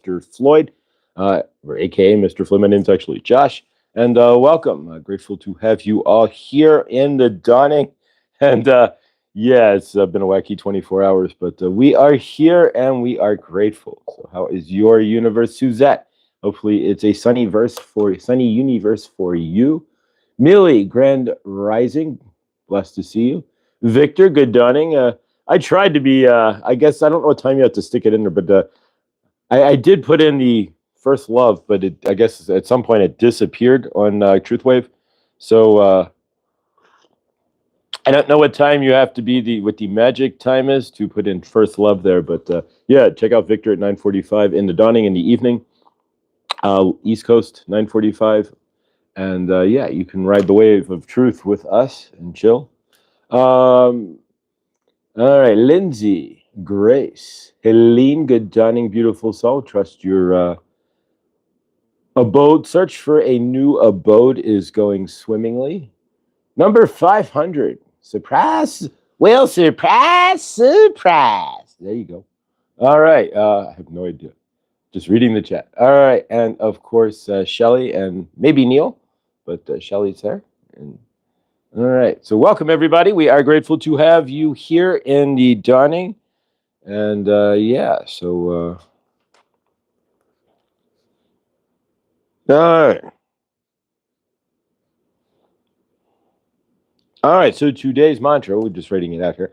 Mr. Floyd, or aka Mr. Floyd. My name's actually Josh, and welcome. Grateful to have you all here in the dawning. And yeah, it's been a wacky 24 hours, but we are here and we are grateful. So, how is your universe, Suzette? Hopefully, it's a sunny universe for you. Millie, Grand Rising, blessed to see you. Victor, good dawning. I tried to be. I guess I don't know what time you have to stick it in there, but I did put in the first love, but I guess at some point it disappeared on Truthwave. So I don't know what time you have to be what the magic time is to put in first love there, but yeah, check out Victor at 9:45 in the dawning in the evening, East Coast 9:45, and yeah, you can ride the wave of truth with us and chill. All right, Lindsay, Grace, Helene, good dawning, beautiful soul. Trust your abode. Search for a new abode is going swimmingly. Number 500, surprise. Well, surprise, surprise. There you go. All right, I have no idea. Just reading the chat. All right, and of course, Shelly and maybe Neil, but Shelly's there. And all right. So welcome, everybody. We are grateful to have you here in the dawning. And yeah, so all right. All right. So today's mantra, we're just writing it out here,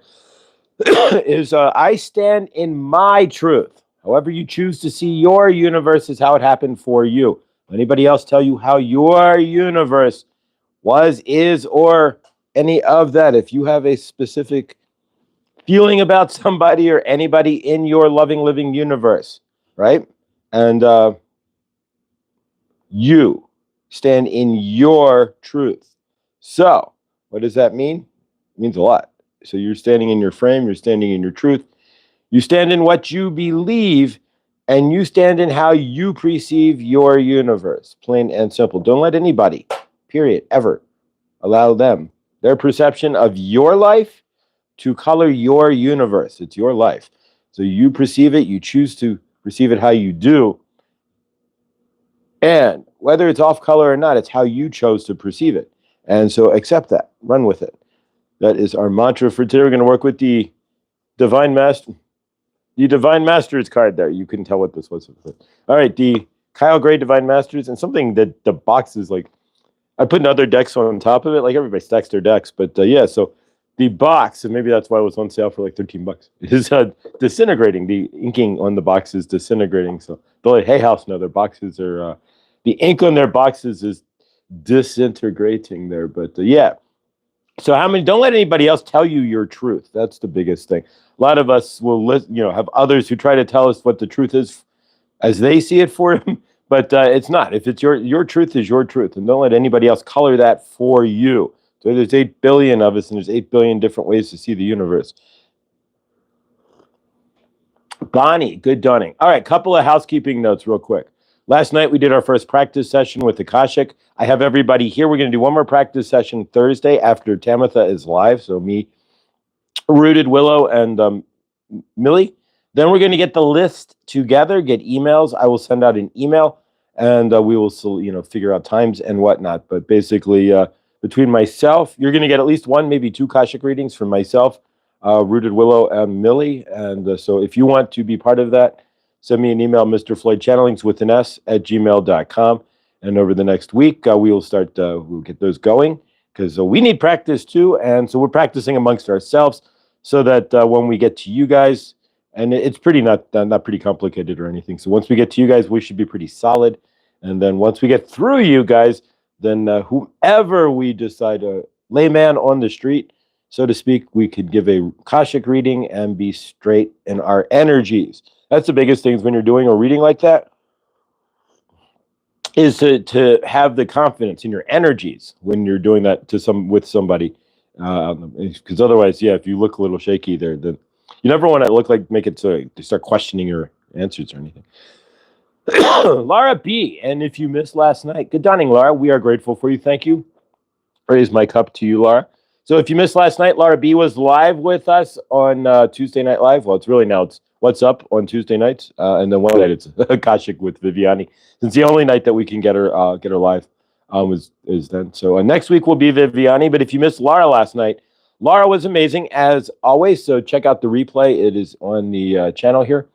is I stand in my truth. However you choose to see your universe is how it happened for you. Anybody else tell you how your universe was, is, or any of that? If you have a specific feeling about somebody or anybody in your loving, living universe, right? And you stand in your truth. So, what does that mean? It means a lot. So, you're standing in your frame, you're standing in your truth, you stand in what you believe, and you stand in how you perceive your universe. Plain and simple. Don't let anybody, period, ever allow them, their perception of your life to color your universe. It's your life. So you perceive it, you choose to perceive it how you do. And whether it's off color or not, it's how you chose to perceive it. And so accept that, run with it. That is our mantra for today. We're going to work with the Divine Masters card there. You couldn't tell what this was. All right, the Kyle Gray Divine Masters, and something that the box is like, I put other decks on top of it, like everybody stacks their decks. But yeah, so the box, and maybe that's why it was on sale for like $13, is disintegrating. The inking on the box is disintegrating. So they'll let Hay House know their boxes are, the ink on their boxes is disintegrating there. But yeah, so don't let anybody else tell you your truth. That's the biggest thing. A lot of us will have others who try to tell us what the truth is as they see it for them. But it's not. If it's your truth is your truth, and don't let anybody else color that for you. So there's 8 billion of us, and there's 8 billion different ways to see the universe. Bonnie, good dawning. All right, couple of housekeeping notes real quick. Last night we did our first practice session with Akashic. I have everybody here. We're going to do one more practice session Thursday after Tamitha is live. So me, Rooted, Willow, and Millie. Then we're going to get the list together, get emails. I will send out an email, and we will still, figure out times and whatnot. But basically, between myself, you're going to get at least one, maybe two Akashic readings from myself, Rooted, Willow, and Millie. And so if you want to be part of that, send me an email, Mr. Floyd Channelings with an S at gmail.com. And over the next week, we will start, we'll get those going because we need practice too. And so we're practicing amongst ourselves so that when we get to you guys, and it's not pretty complicated or anything. So once we get to you guys, we should be pretty solid. And then once we get through you guys, then whomever we decide, layman on the street, so to speak, we could give a Akashic reading and be straight in our energies. That's the biggest thing when you're doing a reading like that, is to have the confidence in your energies when you're doing that with somebody. Because otherwise, yeah, if you look a little shaky there, then you never want to make it so they start questioning your answers or anything. Laura B. And if you missed last night, good dawning, Laura. We are grateful for you. Thank you. Raise my cup to you, Laura. So if you missed last night, Laura B was live with us on Tuesday Night Live. Well, it's What's Up on Tuesday nights, and then one night it's Akashic with Viviani. It's the only night that we can get her live is then. So next week will be Viviani. But if you missed Laura last night, Laura was amazing as always. So check out the replay. It is on the channel here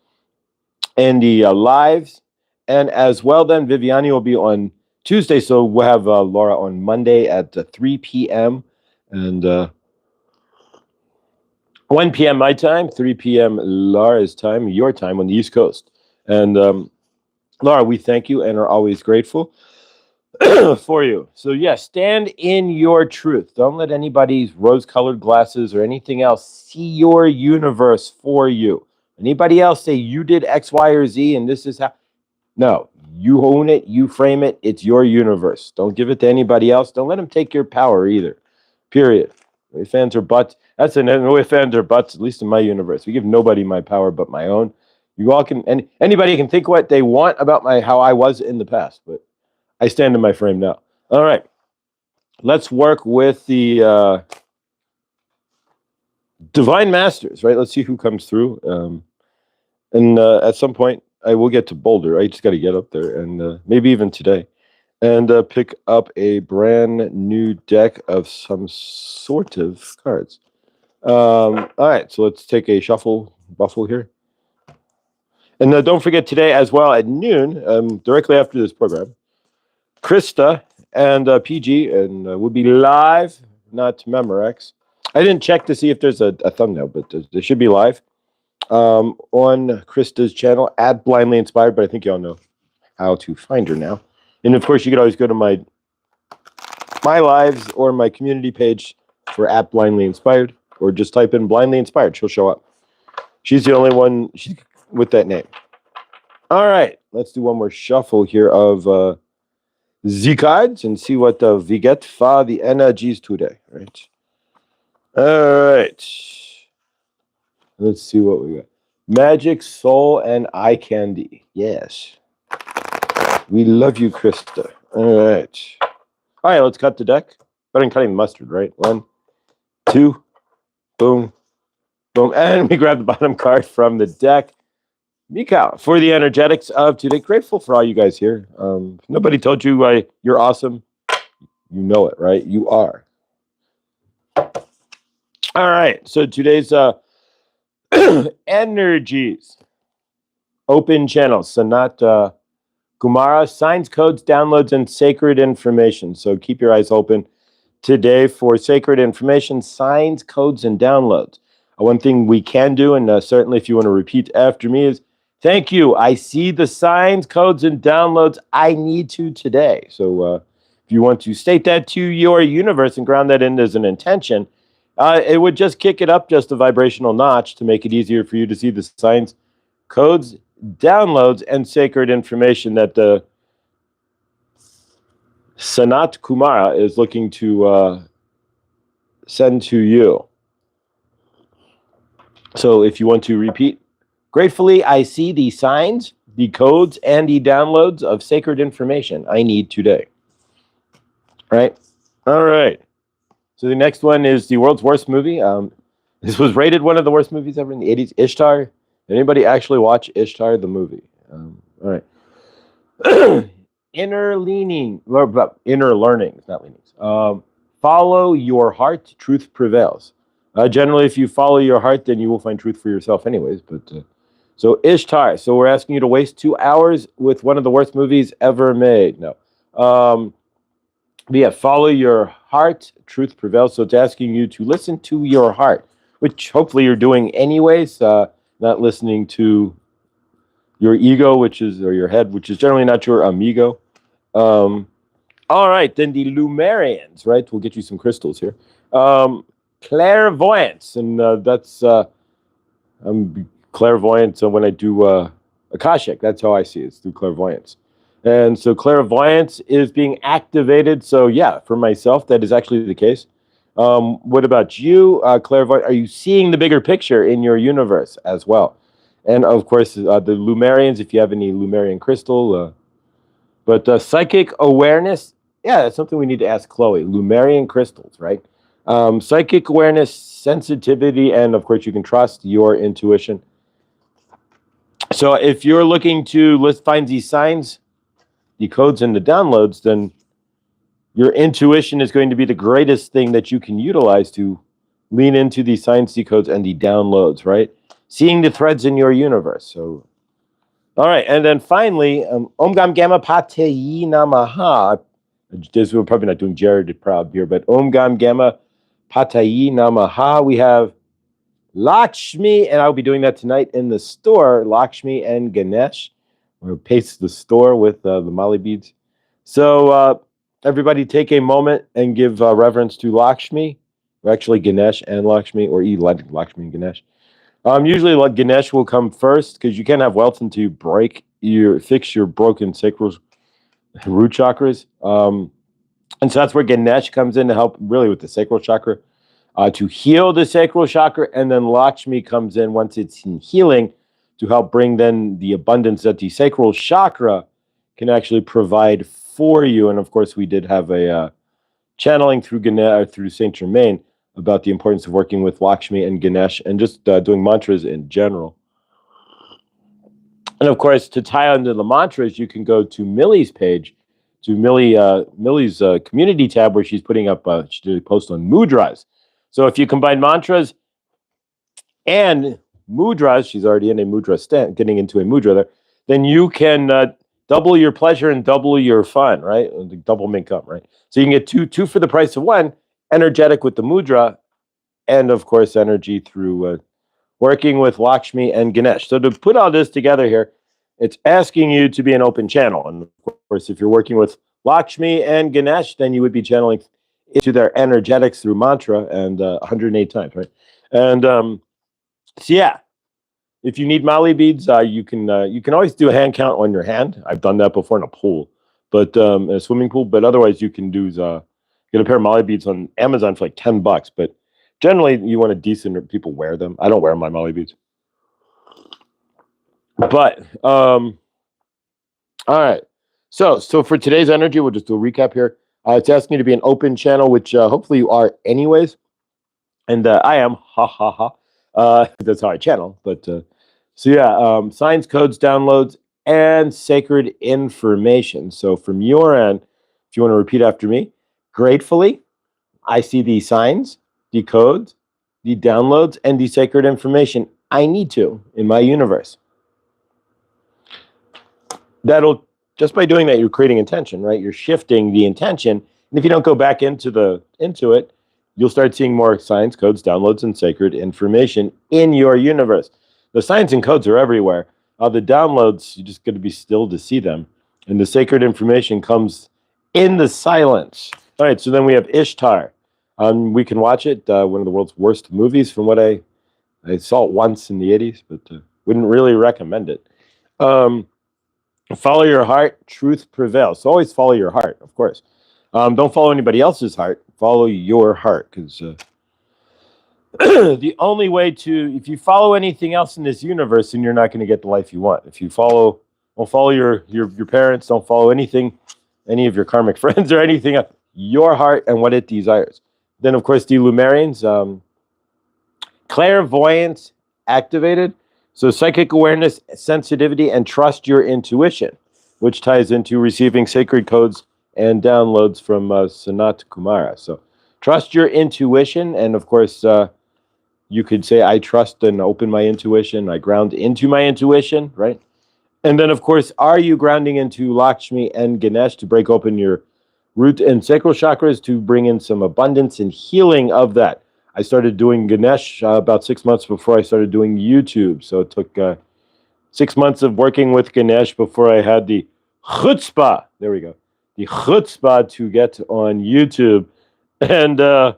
and the lives, and as well. Then Viviani will be on Tuesday. So we'll have Laura on Monday at 3 p.m. and 1 p.m. my time, 3 p.m. Laura's time, your time on the East Coast. And Laura, we thank you and are always grateful for you. So yes, stand in your truth. Don't let anybody's rose-colored glasses or anything else see your universe for you. Anybody else say you did X, Y, or Z and this is how... No, you own it, you frame it, it's your universe. Don't give it to anybody else. Don't let them take your power either. Period. If ands or buts, that's an if ands or buts, at least in my universe. We give nobody my power but my own. You all can, and anybody can think what they want about how I was in the past, but I stand in my frame now. All right. Let's work with the Divine Masters, right? Let's see who comes through. And at some point, I will get to Boulder. I just got to get up there, and maybe even today, and pick up a brand new deck of some sort of cards. All right, so let's take a buffle here. And don't forget today as well at noon, directly after this program, Krista and PG and will be live, not Memorex. I didn't check to see if there's a thumbnail, but there should be live on Krista's channel at Blindly Inspired, but I think y'all know how to find her now. And of course, you could always go to my lives or my community page for at Blindly Inspired, or just type in Blindly Inspired. She'll show up. She's the only one with that name. All right, let's do one more shuffle here of the cards and see what we get for the energies today. Right. All right. Let's see what we got. Magic, Soul, and Eye Candy. Yes. We love you, Krista. All right. All right, let's cut the deck. Better than cutting mustard, right? 1, 2, boom, boom. And we grab the bottom card from the deck. Mikau, for the energetics of today. Grateful for all you guys here. Nobody told you you're awesome. You know it, right? You are. All right, so today's energies. Open channels. Sanat Kumara, signs, codes, downloads, and sacred information. So keep your eyes open today for sacred information, signs, codes, and downloads. One thing we can do, and certainly if you want to repeat after me, is thank you. I see the signs, codes, and downloads I need to today. So if you want to state that to your universe and ground that in as an intention, it would just kick it up just a vibrational notch to make it easier for you to see the signs, codes, downloads, and sacred information that the Sanat Kumara is looking to send to you. So if you want to repeat, gratefully, I see the signs, the codes, and the downloads of sacred information I need today. Right? All right. So the next one is the world's worst movie. This was rated one of the worst movies ever in the 80s. Ishtar. Anybody actually watch Ishtar, the movie? All right. Inner learnings, not leanings. Follow your heart, truth prevails. Generally, if you follow your heart, then you will find truth for yourself anyways. But so Ishtar. So we're asking you to waste 2 hours with one of the worst movies ever made. No. But yeah, follow your heart, truth prevails. So it's asking you to listen to your heart, which hopefully you're doing anyways, not listening to your ego, or your head, which is generally not your amigo. All right, then the Lumerians, right? We'll get you some crystals here. Clairvoyance, and that's clairvoyance. So when I do Akashic, that's how I see it. It's through clairvoyance. And so clairvoyance is being activated. So yeah, for myself, that is actually the case. What about you, clairvoyant? Are you seeing the bigger picture in your universe as well? And of course, the Lumerians, if you have any Lumerian crystal. But psychic awareness, yeah, that's something we need to ask Chloe. Lumerian crystals, right? Psychic awareness, sensitivity, and of course, you can trust your intuition. So if you're looking to find these signs, the codes, and the downloads, then your intuition is going to be the greatest thing that you can utilize to lean into the signs, the codes, and the downloads, right? Seeing the threads in your universe. So, all right. And then finally, Om Gam Gamma Pateyi Namaha. This, we're probably not doing Jared proud here, but Om Gam Gamma Pateyi Namaha. We have Lakshmi, and I'll be doing that tonight in the store, Lakshmi and Ganesh. We'll paste the store with the Mali beads. So everybody take a moment and give reverence to Lakshmi, or actually Ganesh and Lakshmi, or Lakshmi and Ganesh. Usually Ganesh will come first, because you can't have wealth until you fix your broken sacral root chakras. And so that's where Ganesh comes in to help really with the sacral chakra, to heal the sacral chakra. And then Lakshmi comes in once it's in healing to help bring then the abundance that the sacral chakra can actually provide for you. And of course, we did have a channeling through Ganesh, through Saint Germain, about the importance of working with Lakshmi and Ganesh, and just doing mantras in general. And of course, to tie into the mantras, you can go to Millie's page, to Millie's community tab, where she's putting up, she did a post on mudras. So if you combine mantras and mudras, she's already in a mudra stand, getting into a mudra there, then you can double your pleasure and double your fun, right? Double income, right? So you can get two for the price of one, energetic with the mudra, and of course, energy through working with Lakshmi and Ganesh. So to put all this together here, it's asking you to be an open channel. And of course, if you're working with Lakshmi and Ganesh, then you would be channeling into their energetics through mantra, and 108 times, right? And so yeah, if you need Mali beads, you can always do a hand count on your hand. I've done that before in a pool, but a swimming pool. But otherwise, you can do get a pair of Mali beads on Amazon for like $10. But generally, you want a decent, people wear them. I don't wear my Mali beads. But all right. So for today's energy, we'll just do a recap here. It's asking you to be an open channel, which hopefully you are anyways. And I am, ha ha ha. That's how I channel. But so yeah, signs, codes, downloads, and sacred information. So from your end, if you want to repeat after me, gratefully, I see the signs, the codes, the downloads, and the sacred information I need to in my universe. That'll, just by doing that, you're creating intention, right? You're shifting the intention. And if you don't go back into it, you'll start seeing more signs, codes, downloads, and sacred information in your universe. The signs and codes are everywhere. The downloads, you just got to be still to see them. And the sacred information comes in the silence. All right, so then we have Ishtar. We can watch it, one of the world's worst movies from what I saw it once in the 80s, but wouldn't really recommend it. Follow your heart, truth prevails. So always follow your heart, of course. Don't follow anybody else's heart. Follow your heart, because the only way if you follow anything else in this universe, then you're not going to get the life you want. If you don't follow your parents, don't follow anything, any of your karmic friends or anything else, your heart and what it desires. Then, of course, the Lumerians, clairvoyance activated. So psychic awareness, sensitivity, and trust your intuition, which ties into receiving sacred codes and downloads from Sanat Kumara. So trust your intuition. And of course, you could say, I trust and open my intuition. I ground into my intuition, right? And then, of course, are you grounding into Lakshmi and Ganesh to break open your root and sacral chakras to bring in some abundance and healing of that? I started doing Ganesh about 6 months before I started doing YouTube. So it took 6 months of working with Ganesh before I had the chutzpah. There we go. The chutzpah to get on YouTube and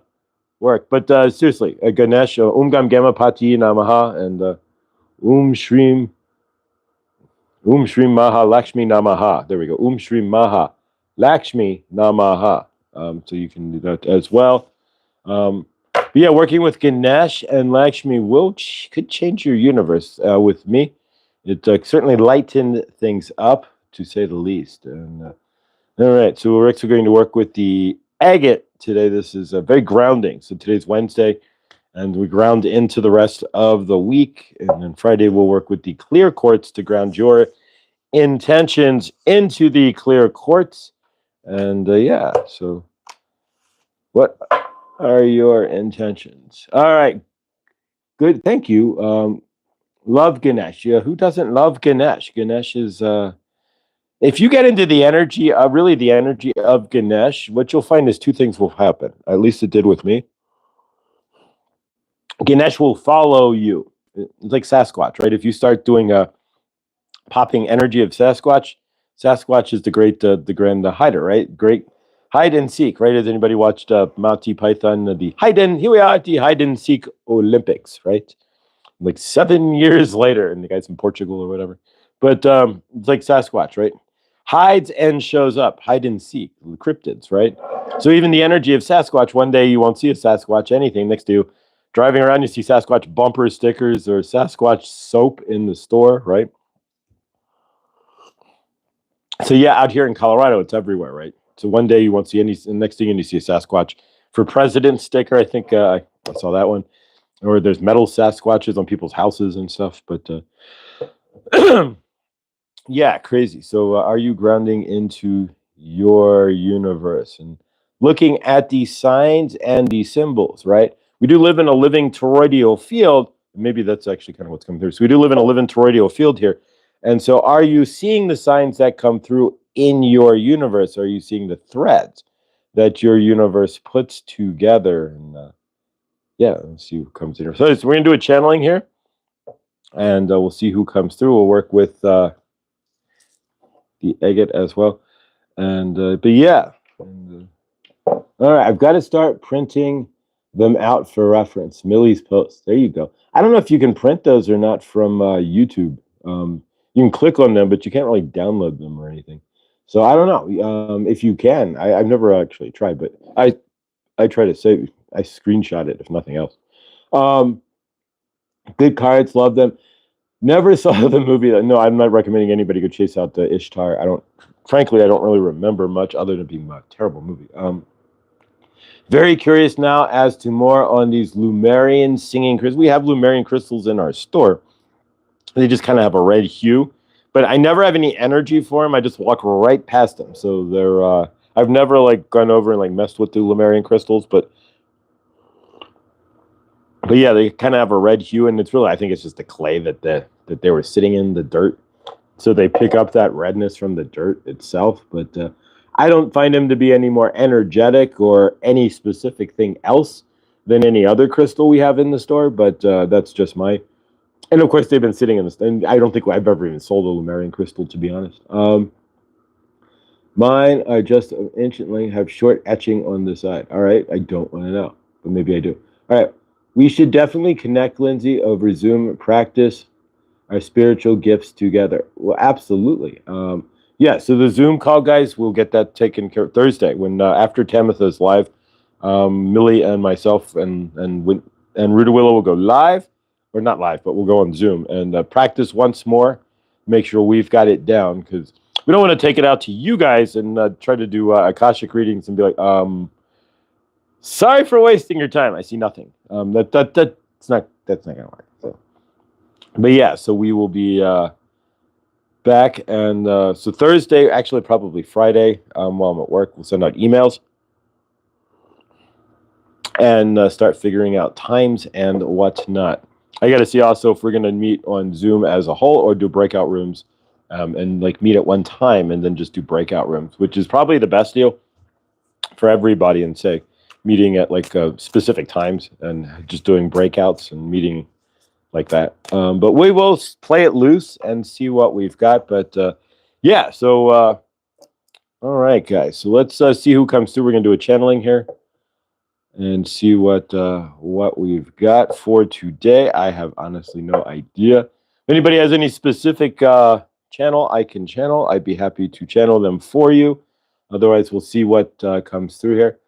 work. But seriously, Ganesh, Gam Gamma Pati Namaha, and Shrim Maha Lakshmi Namaha. There we go. Shrim Maha Lakshmi Namaha. So you can do that as well. But yeah, working with Ganesh and Lakshmi could change your universe. With me, it certainly lightened things up, to say the least. And all right, so we're actually going to work with the agate today. This is very grounding. So today's Wednesday, and we ground into the rest of the week. And then Friday, we'll work with the clear quartz to ground your intentions into the clear quartz. And yeah, so what are your intentions? All right, good. Thank you. Love Ganesh. Yeah, who doesn't love Ganesh? Ganesh is if you get into the energy of really the energy of Ganesh, what you'll find is two things will happen. At least it did with me. Ganesh will follow you. It's like Sasquatch, right? If you start doing a popping energy of Sasquatch, Sasquatch is the great, the grand hider, right? Great hide and seek, right? Has anybody watched Monty Python, the here we are at the hide and seek Olympics, right? Like 7 years later, and the guy's in Portugal or whatever. But it's like Sasquatch, right? Hides and shows up, hide and seek, the cryptids, right? So even the energy of Sasquatch, one day you won't see a Sasquatch anything next to you. Driving around, you see Sasquatch bumper stickers or Sasquatch soap in the store, right? So yeah, out here in Colorado, it's everywhere, right? So one day you won't see any, and next thing you see a Sasquatch. For president sticker, I think I saw that one. Or there's metal Sasquatches on people's houses and stuff, but yeah, crazy. So are you grounding into your universe and looking at the signs and the symbols, right? We do live in a living toroidal field. Maybe that's actually kind of what's coming through. So we do live in a living toroidal field here. And so are you seeing the signs that come through in your universe? Are you seeing the threads that your universe puts together? And yeah, let's see who comes in here. So we're going to do a channeling here. And we'll see who comes through. We'll work with the agate as well. And but yeah. And, all right, I've got to start printing them out for reference. Millie's post. There you go. I don't know if you can print those or not from YouTube. You can click on them, but you can't really download them or anything. So I don't know if you can. I've never actually tried, but I try to save. I screenshot it if nothing else. Good cards, love them. Never saw the movie. No, I'm not recommending anybody go chase out the Ishtar. Frankly, I don't really remember much other than being a terrible movie. Very curious now as to more on these Lumerian singing crystals. We have Lumerian crystals in our store. They just kind of have a red hue, but I never have any energy for them. I just walk right past them. So they're, I've never like gone over and like messed with the Lumerian crystals, but yeah, they kind of have a red hue, and it's really, I think it's just the clay that they were sitting in, the dirt. So they pick up that redness from the dirt itself. But I don't find them to be any more energetic or any specific thing else than any other crystal we have in the store. But that's just my. And of course, they've been sitting in this. And I don't think I've ever even sold a Lumerian crystal, to be honest. Mine are just anciently have short etching on the side. All right, I don't want to know, but maybe I do. All right. We should definitely connect, Lindsay, over Zoom, practice our spiritual gifts together. Well, absolutely. Yeah, so the Zoom call, guys, we'll get that taken care of Thursday when after Tamitha's live. Millie and myself and Ruda Willow will go live, or not live, but we'll go on Zoom and practice once more. Make sure we've got it down because we don't want to take it out to you guys and try to do Akashic readings and be like, sorry for wasting your time. I see nothing. That's not gonna work. So. But yeah, so we will be back, and so Thursday, actually probably Friday, while I'm at work, we'll send out emails and start figuring out times and whatnot. I got to see also if we're going to meet on Zoom as a whole or do breakout rooms and like meet at one time and then just do breakout rooms, which is probably the best deal for everybody, and say meeting at like specific times and just doing breakouts and meeting like that. But we will play it loose and see what we've got. But yeah, so all right, guys. So let's see who comes through. We're gonna do a channeling here and see what we've got for today. I have honestly no idea. If anybody has any specific channel I can channel, I'd be happy to channel them for you. Otherwise, we'll see what comes through here.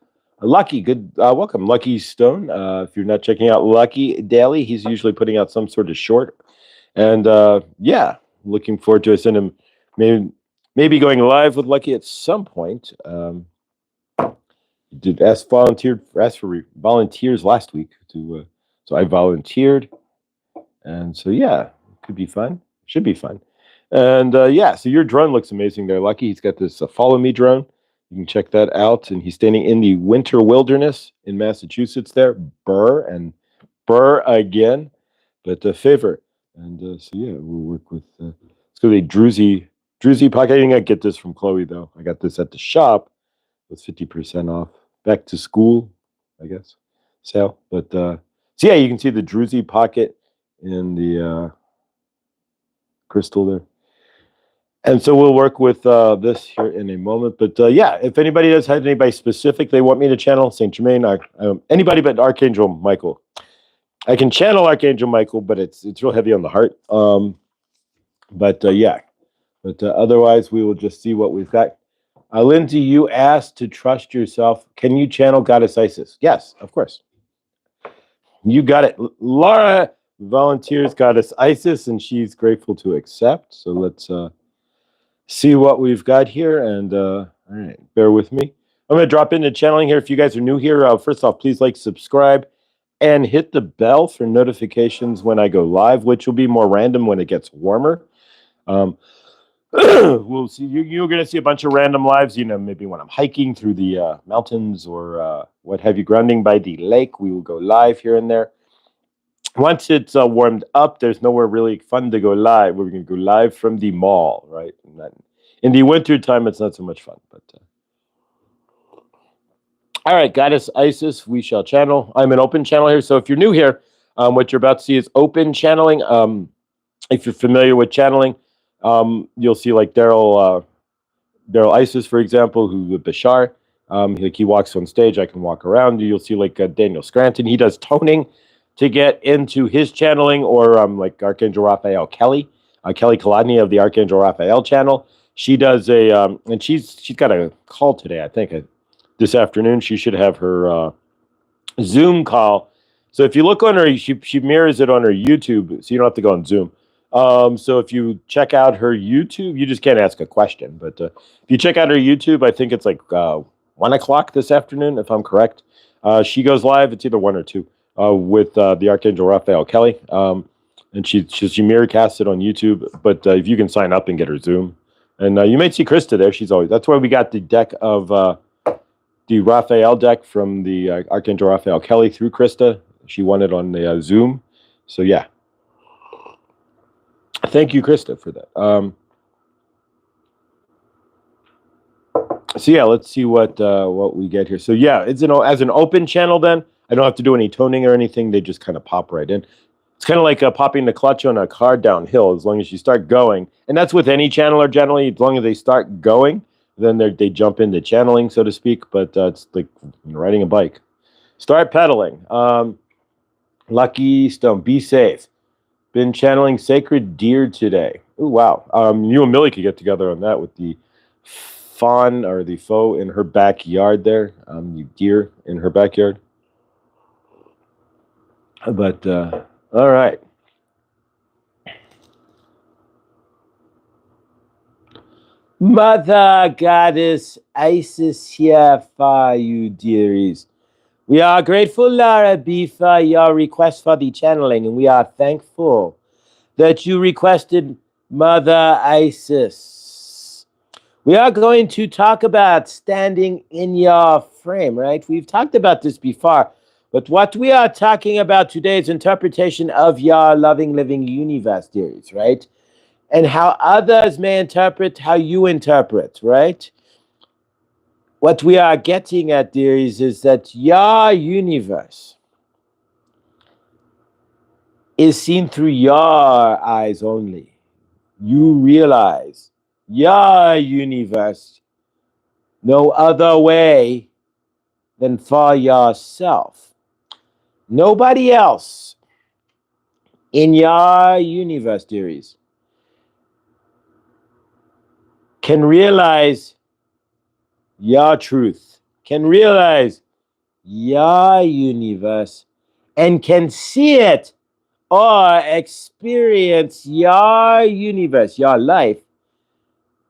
Lucky, good, welcome, Lucky Stone. If you're not checking out Lucky daily, he's usually putting out some sort of short. And yeah, looking forward to it. Send him maybe going live with Lucky at some point. did ask for volunteers last week so I volunteered, and so yeah, it could be fun. Should be fun. And yeah, so your drone looks amazing there, Lucky. He's got this follow me drone. You can check that out. And he's standing in the winter wilderness in Massachusetts there. Burr and Burr again, but favorite. And so yeah, we'll work with. It's going to be Druzy pocket. I didn't get this from Chloe though. I got this at the shop. It's 50% off. Back to school, I guess, sale. But so yeah, you can see the Druzy pocket in the crystal there. And so we'll work with this here in a moment. But yeah, if anybody does have anybody specific they want me to channel, Saint Germain, anybody but Archangel Michael. I can channel Archangel Michael, but it's real heavy on the heart. But yeah, but otherwise we will just see what we've got. Lindsay, you asked to trust yourself. Can you channel Goddess Isis? Yes, of course. You got it. Laura volunteers Goddess Isis, and she's grateful to accept. So let's see what we've got here. And all right, bear with me. I'm going to drop into channeling here. If you guys are new here, first off, please like, subscribe, and hit the bell for notifications when I go live, which will be more random when it gets warmer. We'll see. You're going to see a bunch of random lives, maybe when I'm hiking through the mountains or what have you, grounding by the lake. We will go live here and there. Once it's warmed up, there's nowhere really fun to go live. We're going to go live from the mall, right? In the winter time, it's not so much fun. But all right, Goddess Isis, we shall channel. I'm an open channel here. So if you're new here, what you're about to see is open channeling. If you're familiar with channeling, you'll see like Daryl Isis, for example, who with Bashar. He walks on stage. I can walk around. You'll see like Daniel Scranton. He does toning to get into his channeling, or like Archangel Raphael Kelly Kolodny of the Archangel Raphael channel. She does and she's got a call today. I think this afternoon she should have her Zoom call. So if you look on her, she mirrors it on her YouTube, so you don't have to go on Zoom. So if you check out her YouTube, you just can't ask a question. But if you check out her YouTube, I think it's like 1 o'clock this afternoon, if I'm correct. She goes live. It's either 1 or 2 with the Archangel Raphael Kelly. And she mirror casts it on YouTube. But if you can sign up and get her Zoom. And you may see Krista there. That's why we got the deck of the Raphael deck from the Archangel Raphael Kelly through Krista. She won it on the Zoom. So yeah. Thank you, Krista, for that. So yeah, let's see what we get here. So yeah, it's as an open channel. Then I don't have to do any toning or anything. They just kind of pop right in. It's kind of like popping the clutch on a car downhill. As long as you start going, and that's with any channeler generally. As long as they start going, then they jump into channeling, so to speak. But it's like riding a bike. Start pedaling. Lucky Stone, be safe. Been channeling Sacred Deer today. Oh, wow. You and Millie could get together on that with the fawn or the foe in her backyard there. The deer in her backyard. But, all right. Mother Goddess Isis here for you, dearies. We are grateful, Lara B, for your request for the channeling, and we are thankful that you requested Mother Isis. We are going to talk about standing in your frame, right? We've talked about this before, but what we are talking about today is interpretation of your loving, living universe, dearies, right? And how others may interpret how you interpret, right? What we are getting at, dearies, is that your universe is seen through your eyes only. You realize your universe no other way than for yourself. Nobody else in your universe, dearies, can realize your truth, can realize your universe, and can see it or experience your universe, your life,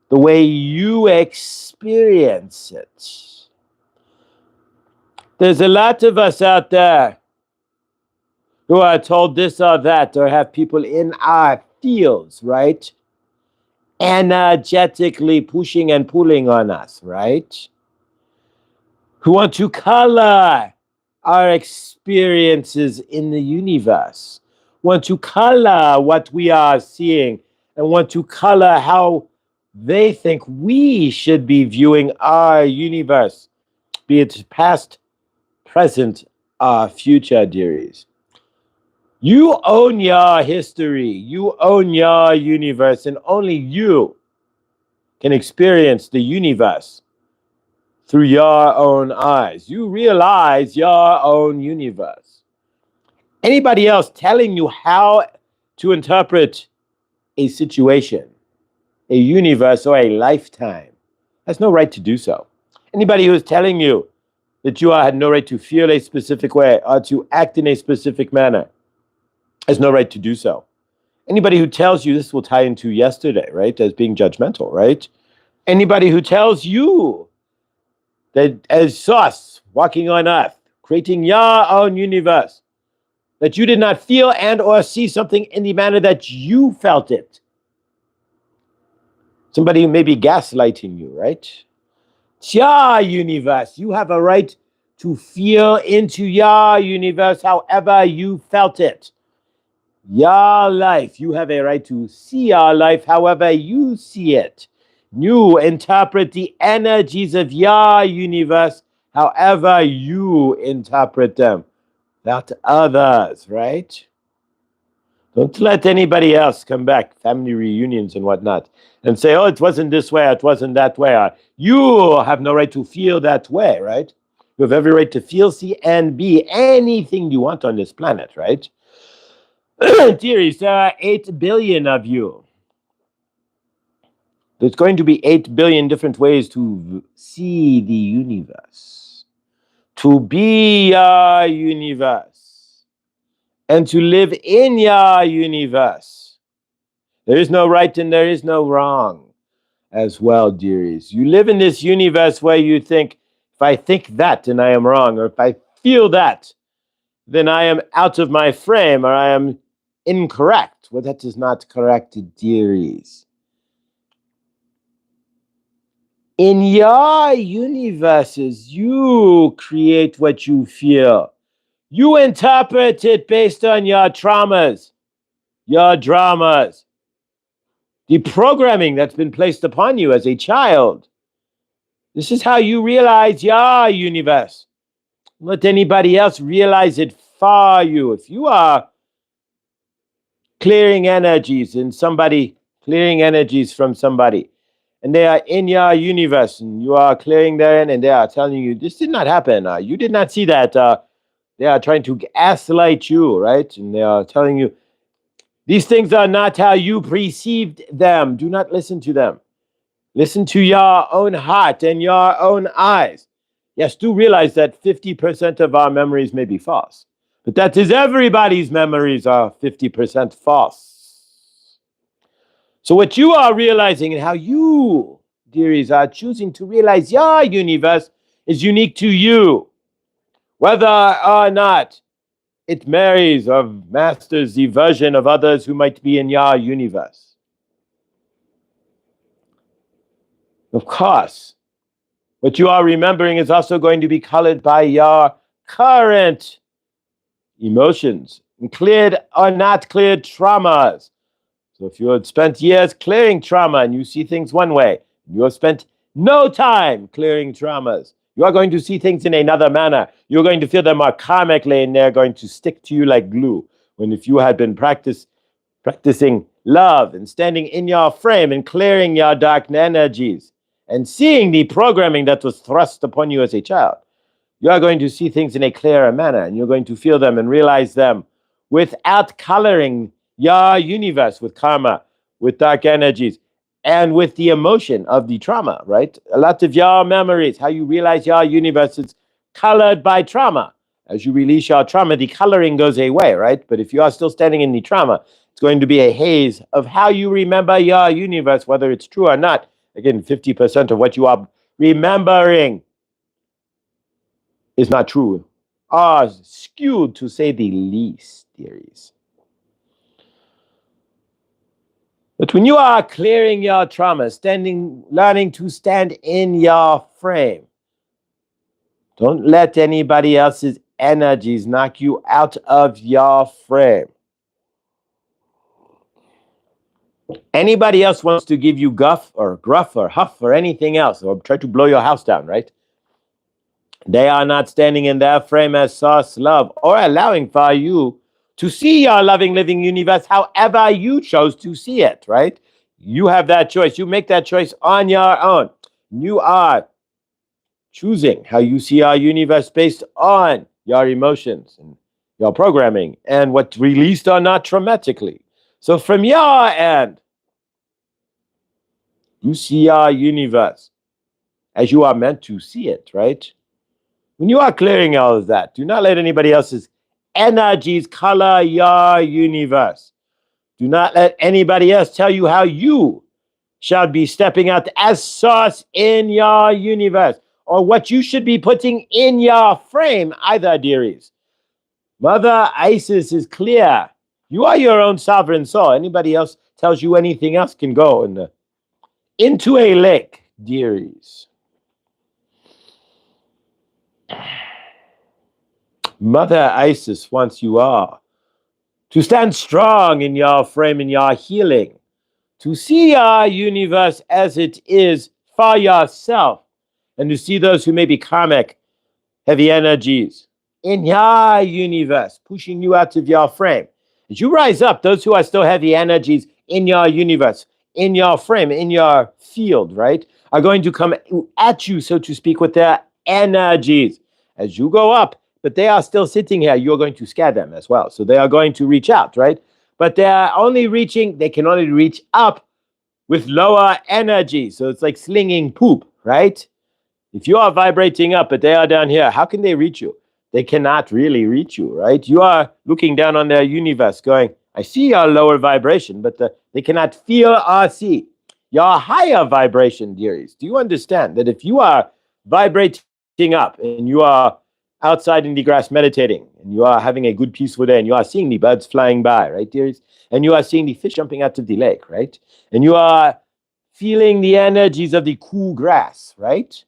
the way you experience it. There's a lot of us out there who are told this or that, or have people in our fields, right? Energetically pushing and pulling on us, right? Who want to color our experiences in the universe, want to color what we are seeing, and want to color how they think we should be viewing our universe, be it past, present, or future, dearies. You own your history, you own your universe, and only you can experience the universe through your own eyes. You realize your own universe. Anybody else telling you how to interpret a situation, a universe, or a lifetime has no right to do so. Anybody who is telling you that you had no right to feel a specific way or to act in a specific manner has no right to do so. Anybody who tells you, this will tie into yesterday, right, as being judgmental, right? Anybody who tells you that as sauce walking on earth, creating your own universe, that you did not feel and or see something in the manner that you felt it. Somebody who may be gaslighting you, right? It's your universe. You have a right to feel into your universe however you felt it. Your life. You have a right to see your life however you see it. You interpret the energies of your universe however you interpret them. Not others, right? Don't let anybody else come back, family reunions and whatnot, and say, oh, it wasn't this way, it wasn't that way. You have no right to feel that way, right? You have every right to feel, see, and be anything you want on this planet, right? Dearies, there are 8 billion of you. There's going to be 8 billion different ways to see the universe, to be your universe, and to live in your universe. There is no right and there is no wrong as well, dearies. You live in this universe where you think, if I think that, then I am wrong, or if I feel that, then I am out of my frame, or I am incorrect. Well, that is not correct, dearies. In your universes, you create what you feel. You interpret it based on your traumas, your dramas, the programming that's been placed upon you as a child. This is how you realize your universe. Don't let anybody else realize it for you. If you are clearing energies in somebody, clearing energies from somebody, and they are in your universe, and you are clearing therein, and they are telling you, this did not happen. You did not see that. They are trying to gaslight you, right? And they are telling you, these things are not how you perceived them. Do not listen to them. Listen to your own heart and your own eyes. Yes, do realize that 50% of our memories may be false. But that is everybody's memories are 50% false. So what you are realizing and how you, dearies, are choosing to realize your universe is unique to you. Whether or not it marries or masters the version of others who might be in your universe. Of course, what you are remembering is also going to be colored by your current emotions, and cleared or not cleared traumas. So if you had spent years clearing trauma and you see things one way, you have spent no time clearing traumas, you are going to see things in another manner. You're going to feel them more karmically, and they're going to stick to you like glue. When if you had been practicing love and standing in your frame and clearing your dark energies and seeing the programming that was thrust upon you as a child, you are going to see things in a clearer manner, and you're going to feel them and realize them without coloring your universe with karma, with dark energies, and with the emotion of the trauma, right? A lot of your memories, how you realize your universe is colored by trauma. As you release your trauma, the coloring goes away, right? But if you are still standing in the trauma, it's going to be a haze of how you remember your universe, whether it's true or not. Again, 50% of what you are remembering is not true, are skewed to say the least, dearies. But when you are clearing your trauma, learning to stand in your frame, don't let anybody else's energies knock you out of your frame. Anybody else wants to give you guff or gruff or huff or anything else, or try to blow your house down, right? They are not standing in their frame as source love or allowing for you to see your loving, living universe however you chose to see it, right? You have that choice. You make that choice on your own. You are choosing how you see our universe based on your emotions and your programming and what's released or not traumatically. So from your end, you see our universe as you are meant to see it, right? When you are clearing all of that, do not let anybody else's energies color your universe. Do not let anybody else tell you how you shall be stepping out as source in your universe or what you should be putting in your frame either, dearies. Mother Isis is clear. You are your own sovereign soul. Anybody else tells you anything else can go into a lake, dearies. Mother Isis wants you all to stand strong in your frame, in your healing, to see your universe as it is for yourself, and to see those who may be karmic, heavy energies in your universe, pushing you out of your frame. As you rise up, those who are still heavy energies in your universe, in your frame, in your field, right, are going to come at you, so to speak, with their energies. As you go up, but they are still sitting here, you're going to scare them as well. So they are going to reach out, right? But they can only reach up with lower energy. So it's like slinging poop, right? If you are vibrating up, but they are down here, how can they reach you? They cannot really reach you, right? You are looking down on their universe going, I see your lower vibration, but they cannot feel or see your higher vibration, dearies. Do you understand that if you are vibrating up and you are outside in the grass meditating and you are having a good peaceful day and you are seeing the birds flying by, right, dearies? And you are seeing the fish jumping out of the lake, right? And you are feeling the energies of the cool grass, right?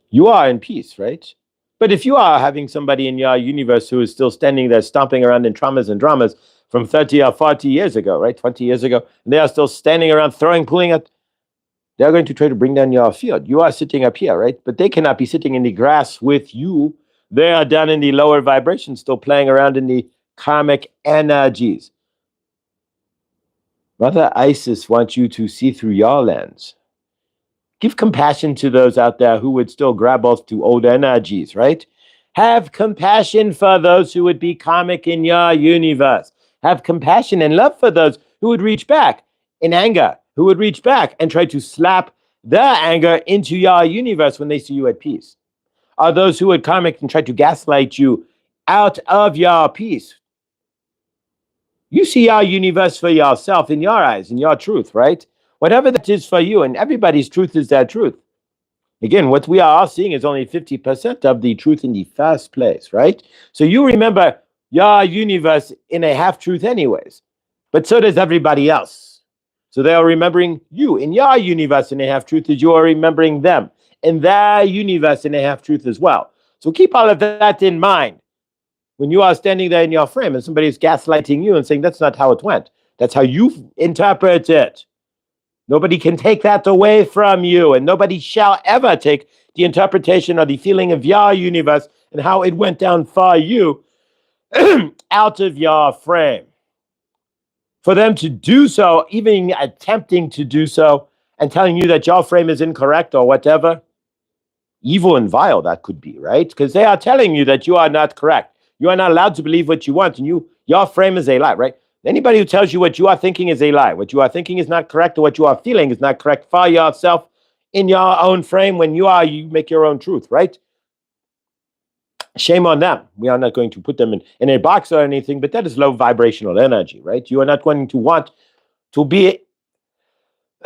You are in peace, right? But if you are having somebody in your universe who is still standing there stomping around in traumas and dramas from 30 or 40 years ago, right, 20 years ago, and they are still standing around pulling at, they're going to try to bring down your field. You are sitting up here, right? But they cannot be sitting in the grass with you. They are down in the lower vibration, still playing around in the karmic energies. Mother Isis wants you to see through your lens. Give compassion to those out there who would still grab onto old energies, right? Have compassion for those who would be karmic in your universe. Have compassion and love for those who would reach back in anger, who would reach back and try to slap their anger into your universe when they see you at peace. Are those who would karmic and try to gaslight you out of your peace. You see our universe for yourself in your eyes, in your truth, right? Whatever that is for you, and everybody's truth is their truth. Again, what we are all seeing is only 50% of the truth in the first place, right? So you remember your universe in a half-truth anyways, but so does everybody else. So they are remembering you in your universe in a half-truth as you are remembering them in their universe in a half-truth as well. So keep all of that in mind. When you are standing there in your frame and somebody is gaslighting you and saying that's not how it went, that's how you interpret it. Nobody can take that away from you, and nobody shall ever take the interpretation or the feeling of your universe and how it went down for you out of your frame. For them to do so, even attempting to do so, and telling you that your frame is incorrect or whatever, evil and vile that could be, right? Because they are telling you that you are not correct. You are not allowed to believe what you want, and your frame is a lie, right? Anybody who tells you what you are thinking is a lie, what you are thinking is not correct, or what you are feeling is not correct for yourself in your own frame when you make your own truth, right? Shame on them. We are not going to put them in a box or anything, but that is low vibrational energy, right? You are not going to want to be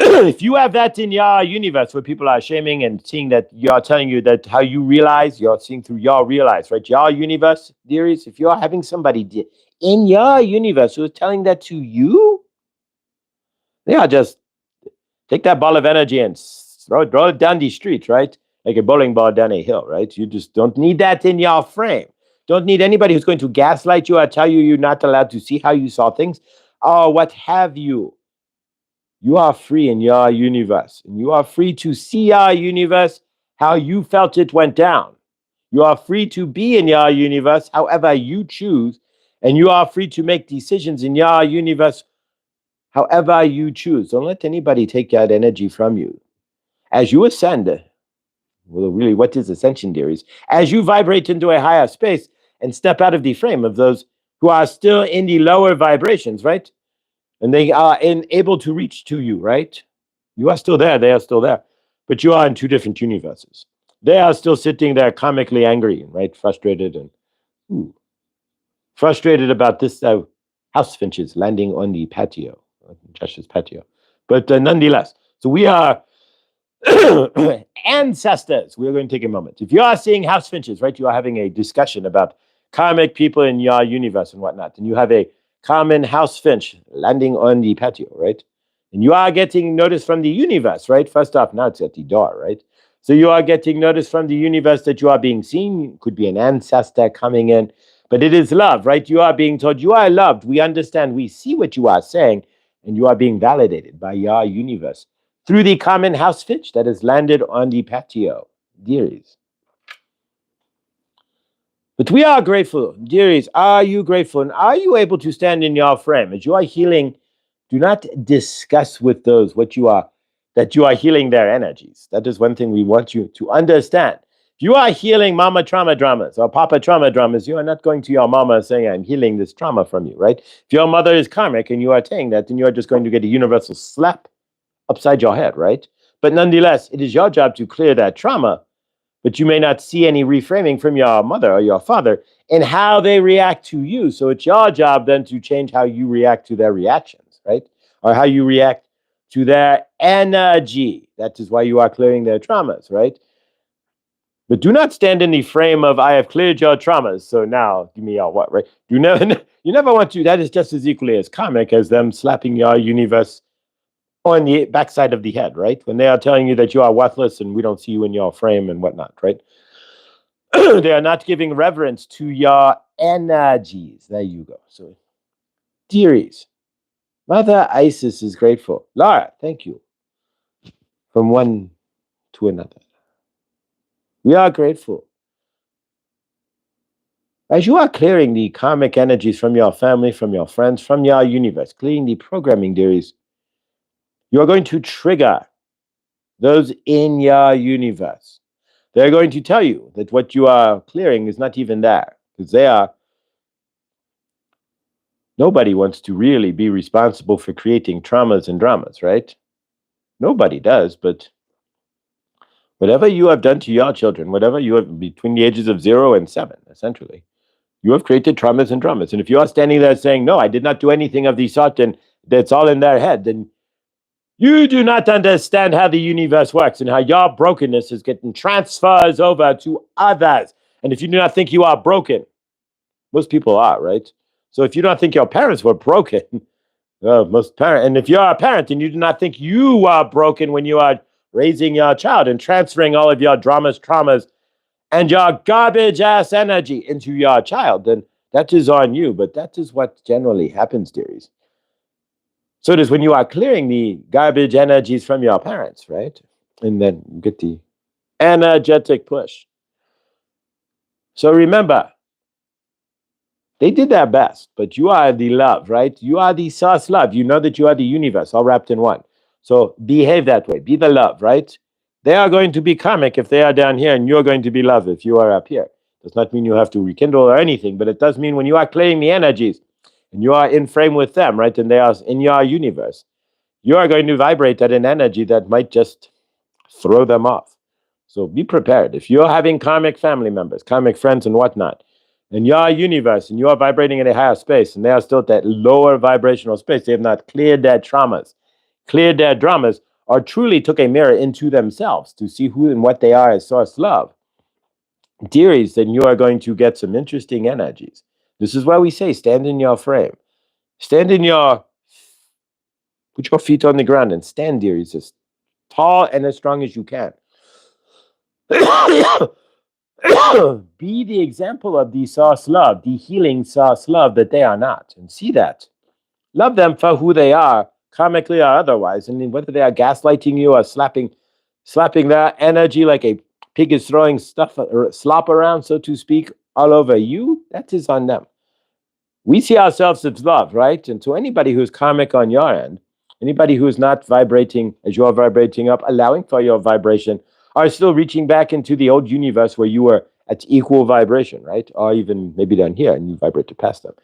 If you have that in your universe where people are shaming and seeing that you're telling you that how you realize, you're seeing through your realize, right? Your universe theories, if you're having somebody in your universe who is telling that to you, they are just take that ball of energy and throw it down the street, right? Like a bowling ball down a hill, right? You just don't need that in your frame. Don't need anybody who's going to gaslight you or tell you you're not allowed to see how you saw things or what have you. You are free in your universe, and you are free to see your universe how you felt it went down. You are free to be in your universe however you choose, and you are free to make decisions in your universe however you choose. Don't let anybody take that energy from you. As you ascend, well, really, what is ascension, dearies? As you vibrate into a higher space and step out of the frame of those who are still in the lower vibrations, right? And they are able to reach to you, right? You are still there, they are still there. But you are in two different universes. They are still sitting there comically angry, right? Frustrated and frustrated about this house finches landing on the patio, Josh's patio. But nonetheless, so we are ancestors. We're going to take a moment. If you are seeing house finches, right, you are having a discussion about karmic people in your universe and whatnot, and you have a common house finch landing on the patio, right? And you are getting notice from the universe, right? First off, now it's at the door, right? So you are getting notice from the universe that you are being seen. Could be an ancestor coming in, but it is love, right? You are being told you are loved. We understand. We see what you are saying, and you are being validated by your universe through the common house finch that has landed on the patio, dearies. But we are grateful, dearies. Are you grateful? And are you able to stand in your frame? As you are healing, do not discuss with those that you are healing their energies. That is one thing we want you to understand. If you are healing mama trauma dramas or papa trauma dramas, you are not going to your mama saying, I'm healing this trauma from you, right? If your mother is karmic and you are saying that, then you are just going to get a universal slap upside your head, right? But nonetheless, it is your job to clear that trauma. But you may not see any reframing from your mother or your father in how they react to you. So it's your job then to change how you react to their reactions, right? Or how you react to their energy. That is why you are clearing their traumas, right? But do not stand in the frame of, I have cleared your traumas, so now give me your what, right? You never want to. That is just as equally as karmic as them slapping your universe on the backside of the head, right? When they are telling you that you are worthless and we don't see you in your frame and whatnot, right? They are not giving reverence to your energies. There you go. So, dearies, Mother Isis is grateful. Laura, thank you. From one to another. We are grateful. As you are clearing the karmic energies from your family, from your friends, from your universe, clearing the programming, dearies, you are going to trigger those in your universe. They're going to tell you that what you are clearing is not even there, because nobody wants to really be responsible for creating traumas and dramas, right? Nobody does, but whatever you have done to your children, whatever you have between the ages of 0 and 7, essentially, you have created traumas and dramas. And if you are standing there saying, no, I did not do anything of the sort, and that's all in their head, then you do not understand how the universe works and how your brokenness is getting transfers over to others. And if you do not think you are broken, most people are, right? So if you don't think your parents were broken, most parents, and if you're a parent and you do not think you are broken when you are raising your child and transferring all of your dramas, traumas, and your garbage ass energy into your child, then that is on you. But that is what generally happens, dearies. So it is when you are clearing the garbage energies from your parents, right? And then you get the energetic push. So remember, they did their best, but you are the love, right? You are the source love. You know that you are the universe, all wrapped in one. So behave that way. Be the love, right? They are going to be karmic if they are down here, and you're going to be love if you are up here. Does not mean you have to rekindle or anything, but it does mean when you are clearing the energies, and you are in frame with them, right? And they are in your universe, you are going to vibrate at an energy that might just throw them off. So be prepared. If you're having karmic family members, karmic friends and whatnot, and your universe, and you are vibrating in a higher space, and they are still at that lower vibrational space, they have not cleared their traumas, cleared their dramas, or truly took a mirror into themselves to see who and what they are as source love, dearies, then you are going to get some interesting energies. This is why we say stand in your frame. Stand in your, put your feet on the ground and stand, dearies, as tall and as strong as you can. Be the example of the source love, the healing source love that they are not, and see that. Love them for who they are, karmically or otherwise, and whether they are gaslighting you or slapping their energy like a pig is throwing stuff or slop around, so to speak, all over you, that is on them. We see ourselves as love, right? And to anybody who's karmic on your end, anybody who is not vibrating as you're vibrating up, allowing for your vibration, are still reaching back into the old universe where you were at equal vibration, right? Or even maybe down here and you vibrate to past them.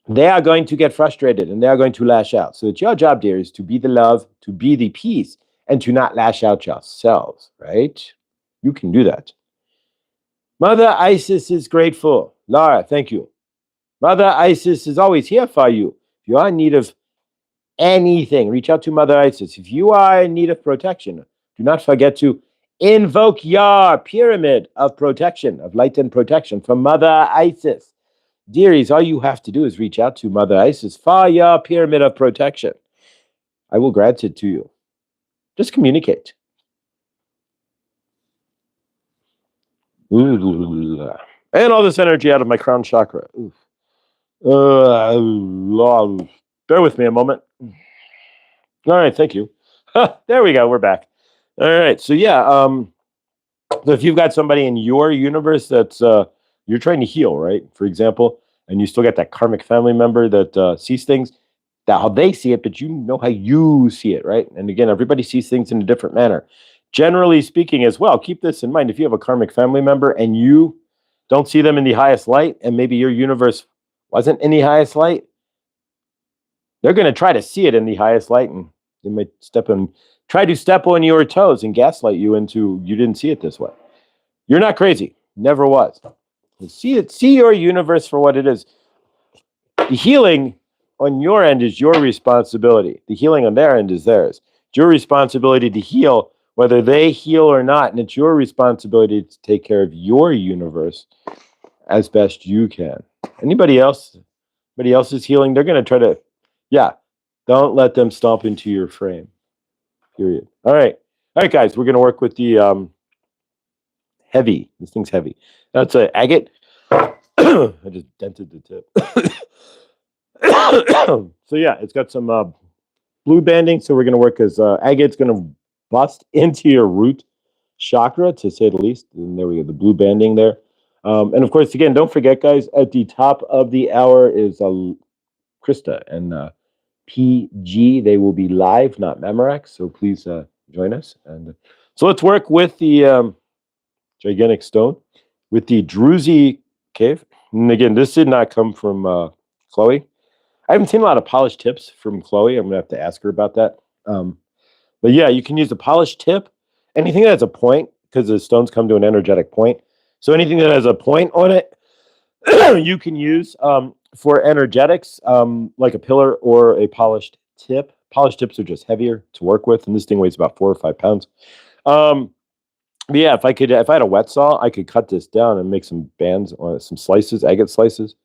They are going to get frustrated and they are going to lash out. So it's your job, dear, is to be the love, to be the peace, and to not lash out yourselves, right? You can do that. Mother Isis is grateful. Laura, thank you. Mother Isis is always here for you. If you are in need of anything, reach out to Mother Isis. If you are in need of protection, do not forget to invoke your pyramid of protection, of light and protection from Mother Isis. Dearies, all you have to do is reach out to Mother Isis for your pyramid of protection. I will grant it to you. Just communicate. And all this energy out of my crown chakra. Bear with me a moment. All right, thank you. There we go. We're back. All right. So yeah, so if you've got somebody in your universe that's you're trying to heal, right? For example, and you still got that karmic family member that sees things that how they see it, but you know how you see it, right? And again, everybody sees things in a different manner. Generally speaking, as well, keep this in mind. If you have a karmic family member and you don't see them in the highest light, and maybe your universe wasn't in the highest light, they're going to try to see it in the highest light, and they might try to step on your toes and gaslight you into you didn't see it this way. You're not crazy. Never was. See your universe for what it is. The healing on your end is your responsibility. The healing on their end is theirs. It's your responsibility to heal, whether they heal or not, and it's your responsibility to take care of your universe as best you can. Anybody else is healing, they're going to try to, don't let them stomp into your frame. Period. All right, guys, we're going to work with the heavy. This thing's heavy. That's an agate. I just dented the tip. So yeah, it's got some blue banding. So we're going to work as agate's going to bust into your root chakra, to say the least. And there we go, the blue banding there. And of course, again, don't forget, guys, at the top of the hour is Krista and PG. They will be live, not Memorex. So please join us. And so let's work with the gigantic stone, with the Druzy cave. And again, this did not come from Chloe. I haven't seen a lot of polished tips from Chloe. I'm going to have to ask her about that. But yeah, you can use a polished tip. Anything that has a point, because the stones come to an energetic point. So anything that has a point on it, you can use for energetics, like a pillar or a polished tip. Polished tips are just heavier to work with, and this thing weighs about 4 or 5 pounds. But yeah, if I had a wet saw, I could cut this down and make some bands on some slices, agate slices,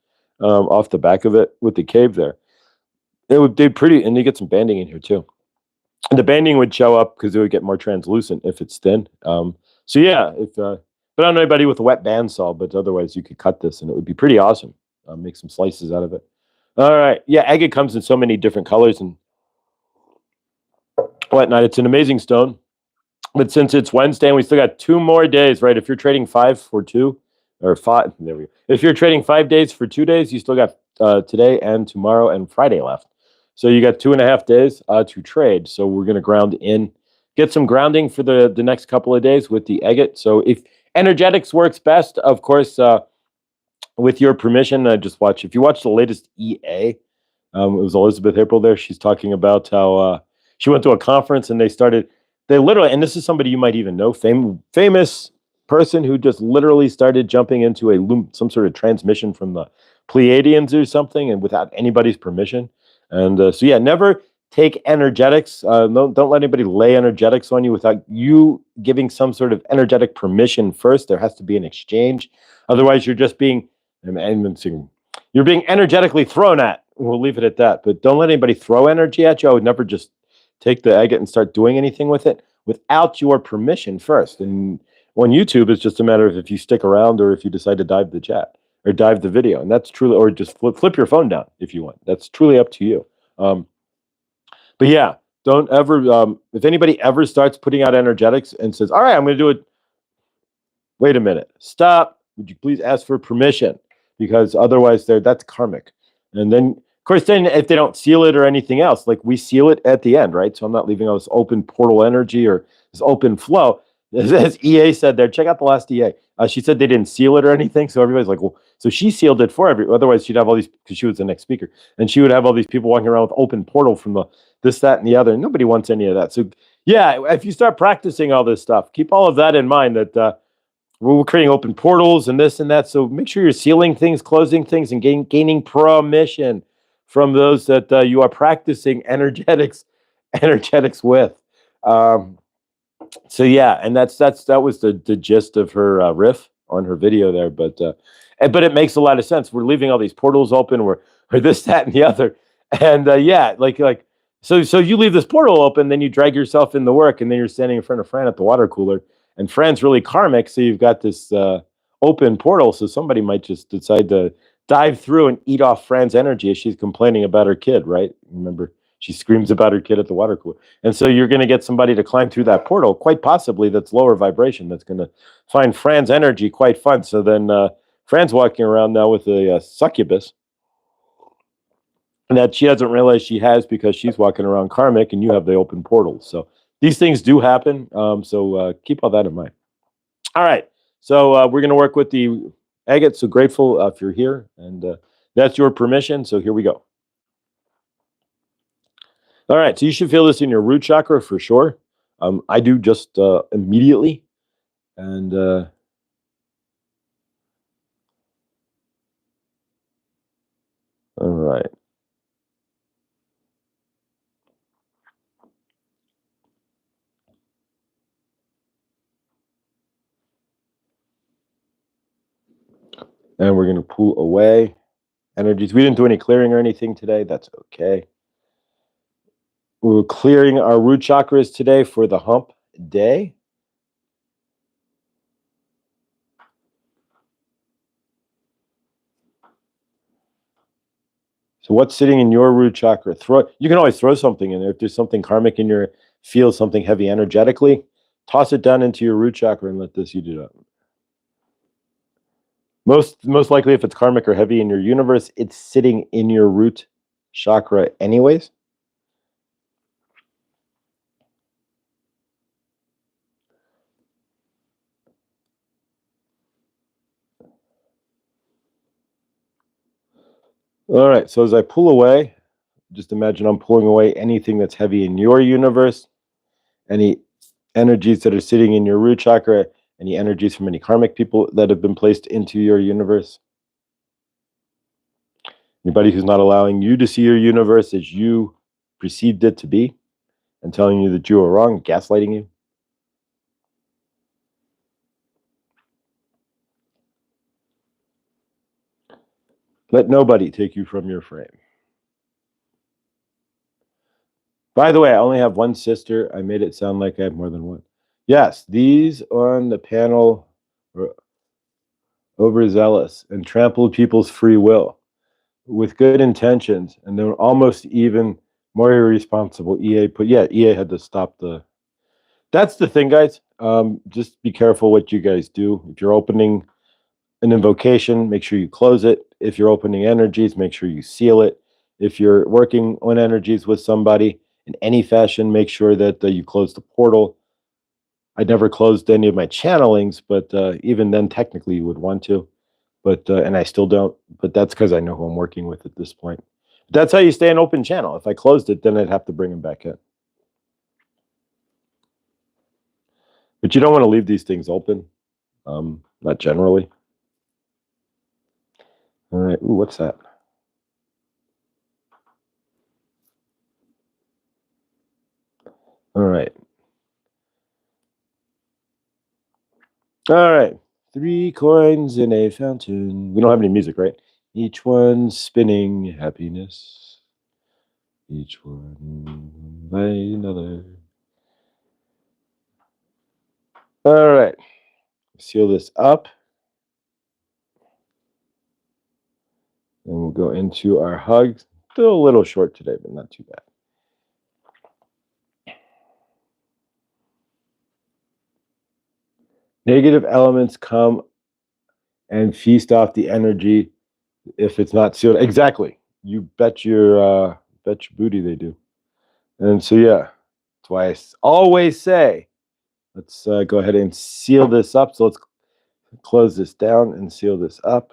off the back of it with the cave there. It would be pretty, and you get some banding in here too. And the banding would show up because it would get more translucent if it's thin. So yeah, but I don't know anybody with a wet bandsaw, but otherwise you could cut this and it would be pretty awesome. Make some slices out of it. All right. Yeah, agate comes in so many different colors and whatnot. It's an amazing stone. But since it's Wednesday and we still got 2 more days, right? If you're trading 5 for 2, or 5, there we go. If you're trading 5 days for 2 days, you still got today and tomorrow and Friday left. So you got 2.5 days to trade. So we're going to ground in, get some grounding for the next couple of days with the agate. So if energetics works best, of course, with your permission, if you watch the latest EA, it was Elizabeth April there. She's talking about how she went to a conference and they literally, and this is somebody you might even know, famous person who just literally started jumping into some sort of transmission from the Pleiadians or something, and without anybody's permission. And so yeah, never take energetics. Don't let anybody lay energetics on you without you giving some sort of energetic permission first. There has to be an exchange. Otherwise, you're just being, you're being energetically thrown at. We'll leave it at that. But don't let anybody throw energy at you. I would never just take the agate and start doing anything with it without your permission first. And on YouTube, it's just a matter of if you stick around or if you decide to dive the chat or dive the video. And that's truly, or just flip your phone down if you want. That's truly up to you. But yeah, don't ever, if anybody ever starts putting out energetics and says, all right, I'm going to do it. Wait a minute. Stop. Would you please ask for permission? Because otherwise that's karmic. And then, of course, then if they don't seal it or anything else, like we seal it at the end, right? So I'm not leaving all this open portal energy or this open flow. As EA said there, check out the last EA. She said they didn't seal it or anything. So everybody's like, well, so she sealed it for everyone. Otherwise, she'd have all these, because she was the next speaker, and she would have all these people walking around with open portal from the this, that, and the other. Nobody wants any of that. So yeah, if you start practicing all this stuff, keep all of that in mind, that we're creating open portals and this and that. So make sure you're sealing things, closing things, and gaining permission from those that you are practicing energetics with. So yeah, and that was the gist of her riff on her video there. But it makes a lot of sense. We're leaving all these portals open. We're this, that, and the other. And yeah, so you leave this portal open, then you drag yourself in the work, and then you're standing in front of Fran at the water cooler. And Fran's really karmic, so you've got this open portal. So somebody might just decide to dive through and eat off Fran's energy as she's complaining about her kid, right? Remember, she screams about her kid at the water cooler. And so you're going to get somebody to climb through that portal, quite possibly that's lower vibration, that's going to find Fran's energy quite fun. So then Fran's walking around now with a succubus that she doesn't realize she has because she's walking around karmic and you have the open portals. So these things do happen. So keep all that in mind. All right. So we're going to work with the agate. So grateful if you're here. And that's your permission. So here we go. All right. So you should feel this in your root chakra for sure. I do just immediately. And all right. And we're going to pull away energies. We didn't do any clearing or anything today. That's okay. We're clearing our root chakras today for the hump day. So what's sitting in your root chakra? You can always throw something in there. If there's something karmic in your, feel something heavy energetically, toss it down into your root chakra and let this heat it up. Most likely, if it's karmic or heavy in your universe, it's sitting in your root chakra anyways. All right, so as I pull away, just imagine I'm pulling away anything that's heavy in your universe, any energies that are sitting in your root chakra, any energies from any karmic people that have been placed into your universe. Anybody who's not allowing you to see your universe as you perceived it to be and telling you that you are wrong, gaslighting you. Let nobody take you from your frame. By the way, I only have one sister. I made it sound like I have more than one. Yes, these on the panel were overzealous and trampled people's free will with good intentions, and they were almost even more irresponsible. EA had to stop the. That's the thing, guys. Just be careful what you guys do. If you're opening an invocation, make sure you close it. If you're opening energies, make sure you seal it. If you're working on energies with somebody in any fashion, make sure that you close the portal. I never closed any of my channelings, but even then, technically, you would want to. But and I still don't. But that's because I know who I'm working with at this point. But that's how you stay an open channel. If I closed it, then I'd have to bring him back in. But you don't want to leave these things open, not generally. All right. Ooh, what's that? All right. All right. 3 coins in a fountain. We don't have any music, right? Each one spinning happiness. Each one by another. All right. Seal this up. And we'll go into our hug. Still a little short today, but not too bad. Negative elements come and feast off the energy if it's not sealed. Exactly. You bet your booty they do. And so yeah, that's why I always say, let's go ahead and seal this up. So let's close this down and seal this up.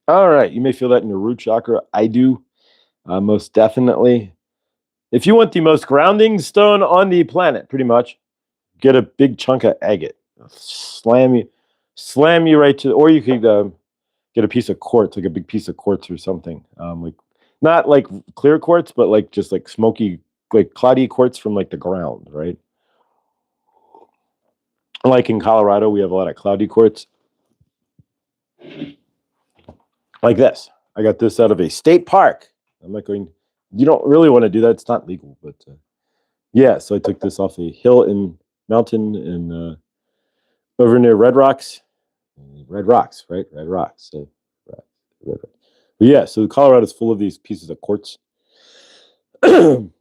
All right, you may feel that in your root chakra. I do, most definitely. If you want the most grounding stone on the planet, pretty much, get a big chunk of agate. Slam you right to, or you could get a piece of quartz, like a big piece of quartz or something. Like not like clear quartz, but like just like smoky, like cloudy quartz from like the ground, right? Like in Colorado, we have a lot of cloudy quartz. Like this. I got this out of a state park. I'm not going, you don't really want to do that. It's not legal, but yeah. So I took this off a hill in mountain in over near Red Rocks. Red Rocks, right? Red Rocks. So, Red Rocks. But yeah, so Colorado is full of these pieces of quartz. And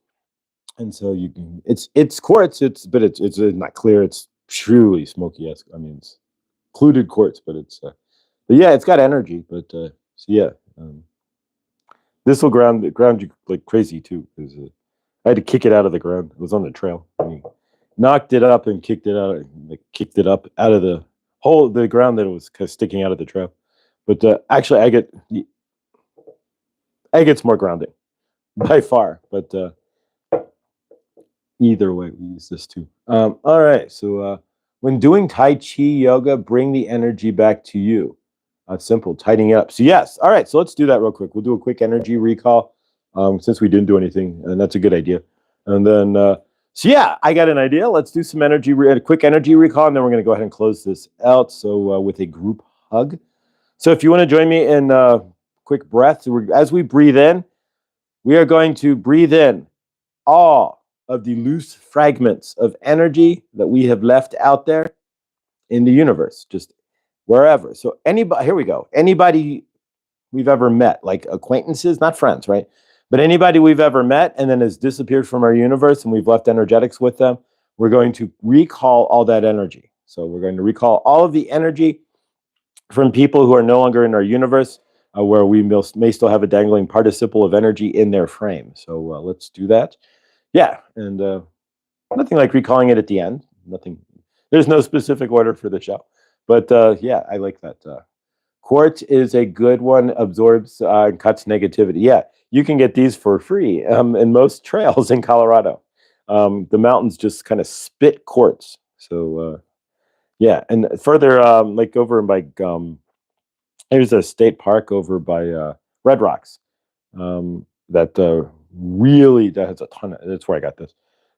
so you can, it's quartz, but it's not clear. It's truly smoky-esque. I mean, it's included quartz, but it's but yeah, it's got energy. But so yeah, this will ground you like crazy too, because I had to kick it out of the ground. It was on the trail. I mean, knocked it up and kicked it out, like kicked it up out of the ground that it was kind of sticking out of the trail. But actually, agate's more grounding by far. But either way, we use this too. All right. So when doing Tai Chi yoga, bring the energy back to you. Simple, tidying it up. So yes. All right. So let's do that real quick. We'll do a quick energy recall since we didn't do anything, and that's a good idea. And then, so yeah, I got an idea. Let's do some a quick energy recall, and then we're going to go ahead and close this out. So with a group hug. So if you want to join me in quick breath, so as we breathe in, we are going to breathe in all of the loose fragments of energy that we have left out there in the universe, just wherever. So anybody, here we go. Anybody we've ever met, like acquaintances, not friends, right? But anybody we've ever met and then has disappeared from our universe and we've left energetics with them, we're going to recall all that energy. So we're going to recall all of the energy from people who are no longer in our universe, where we may still have a dangling participle of energy in their frame. So let's do that. Yeah, and nothing like recalling it at the end. Nothing. There's no specific order for the show, but yeah, I like that. Quartz is a good one. Absorbs and cuts negativity. Yeah, you can get these for free in most trails in Colorado. The mountains just kind of spit quartz. So yeah, and further, like over by there's a state park over by Red Rocks that really that has a ton of. That's where I got this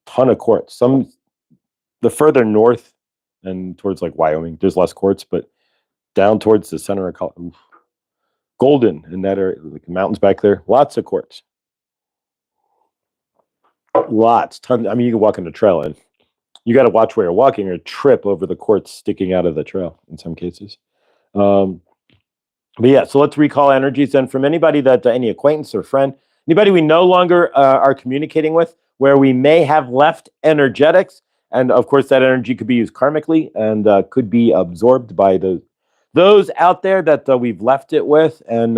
ton of quartz. The further north and towards like Wyoming, there's less quartz, but down towards the center of Colorado, Golden in that area, like the mountains back there, lots of quartz. Lots, tons. I mean, you can walk on the trail and you got to watch where you're walking or trip over the quartz sticking out of the trail in some cases. But yeah, so let's recall energies then from anybody that any acquaintance or friend, anybody we no longer are communicating with, where we may have left energetics. And of course, that energy could be used karmically and could be absorbed by those out there that we've left it with. And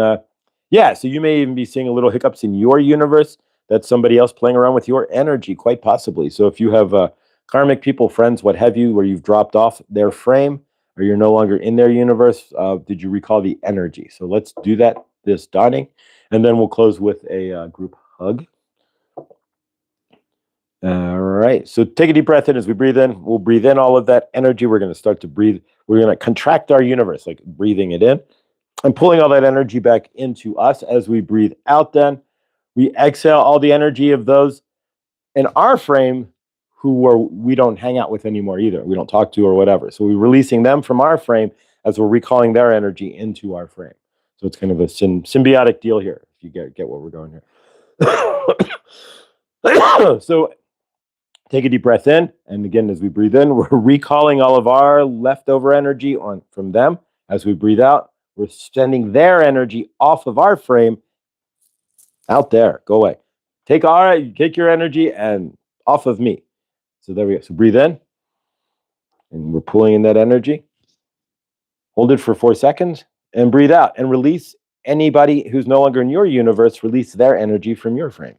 yeah, so you may even be seeing a little hiccups in your universe. That's somebody else playing around with your energy, quite possibly. So if you have karmic people, friends, what have you, where you've dropped off their frame, or you're no longer in their universe, did you recall the energy? So let's do that this dawning, and then we'll close with a group hug. All right. So take a deep breath in as we breathe in. We'll breathe in all of that energy. We're going to start to breathe. We're going to contract our universe, like breathing it in and pulling all that energy back into us as we breathe out. Then we exhale all the energy of those in our frame we don't hang out with anymore either. We don't talk to or whatever. So we're releasing them from our frame as we're recalling their energy into our frame. So it's kind of a symbiotic deal here, if you get what we're going here. So take a deep breath in. And again, as we breathe in, we're recalling all of our leftover energy from them. As we breathe out, we're sending their energy off of our frame out there. Go away. Take your energy and off of me. So there we go. So breathe in. And we're pulling in that energy. Hold it for 4 seconds and breathe out and release anybody who's no longer in your universe. Release their energy from your frame.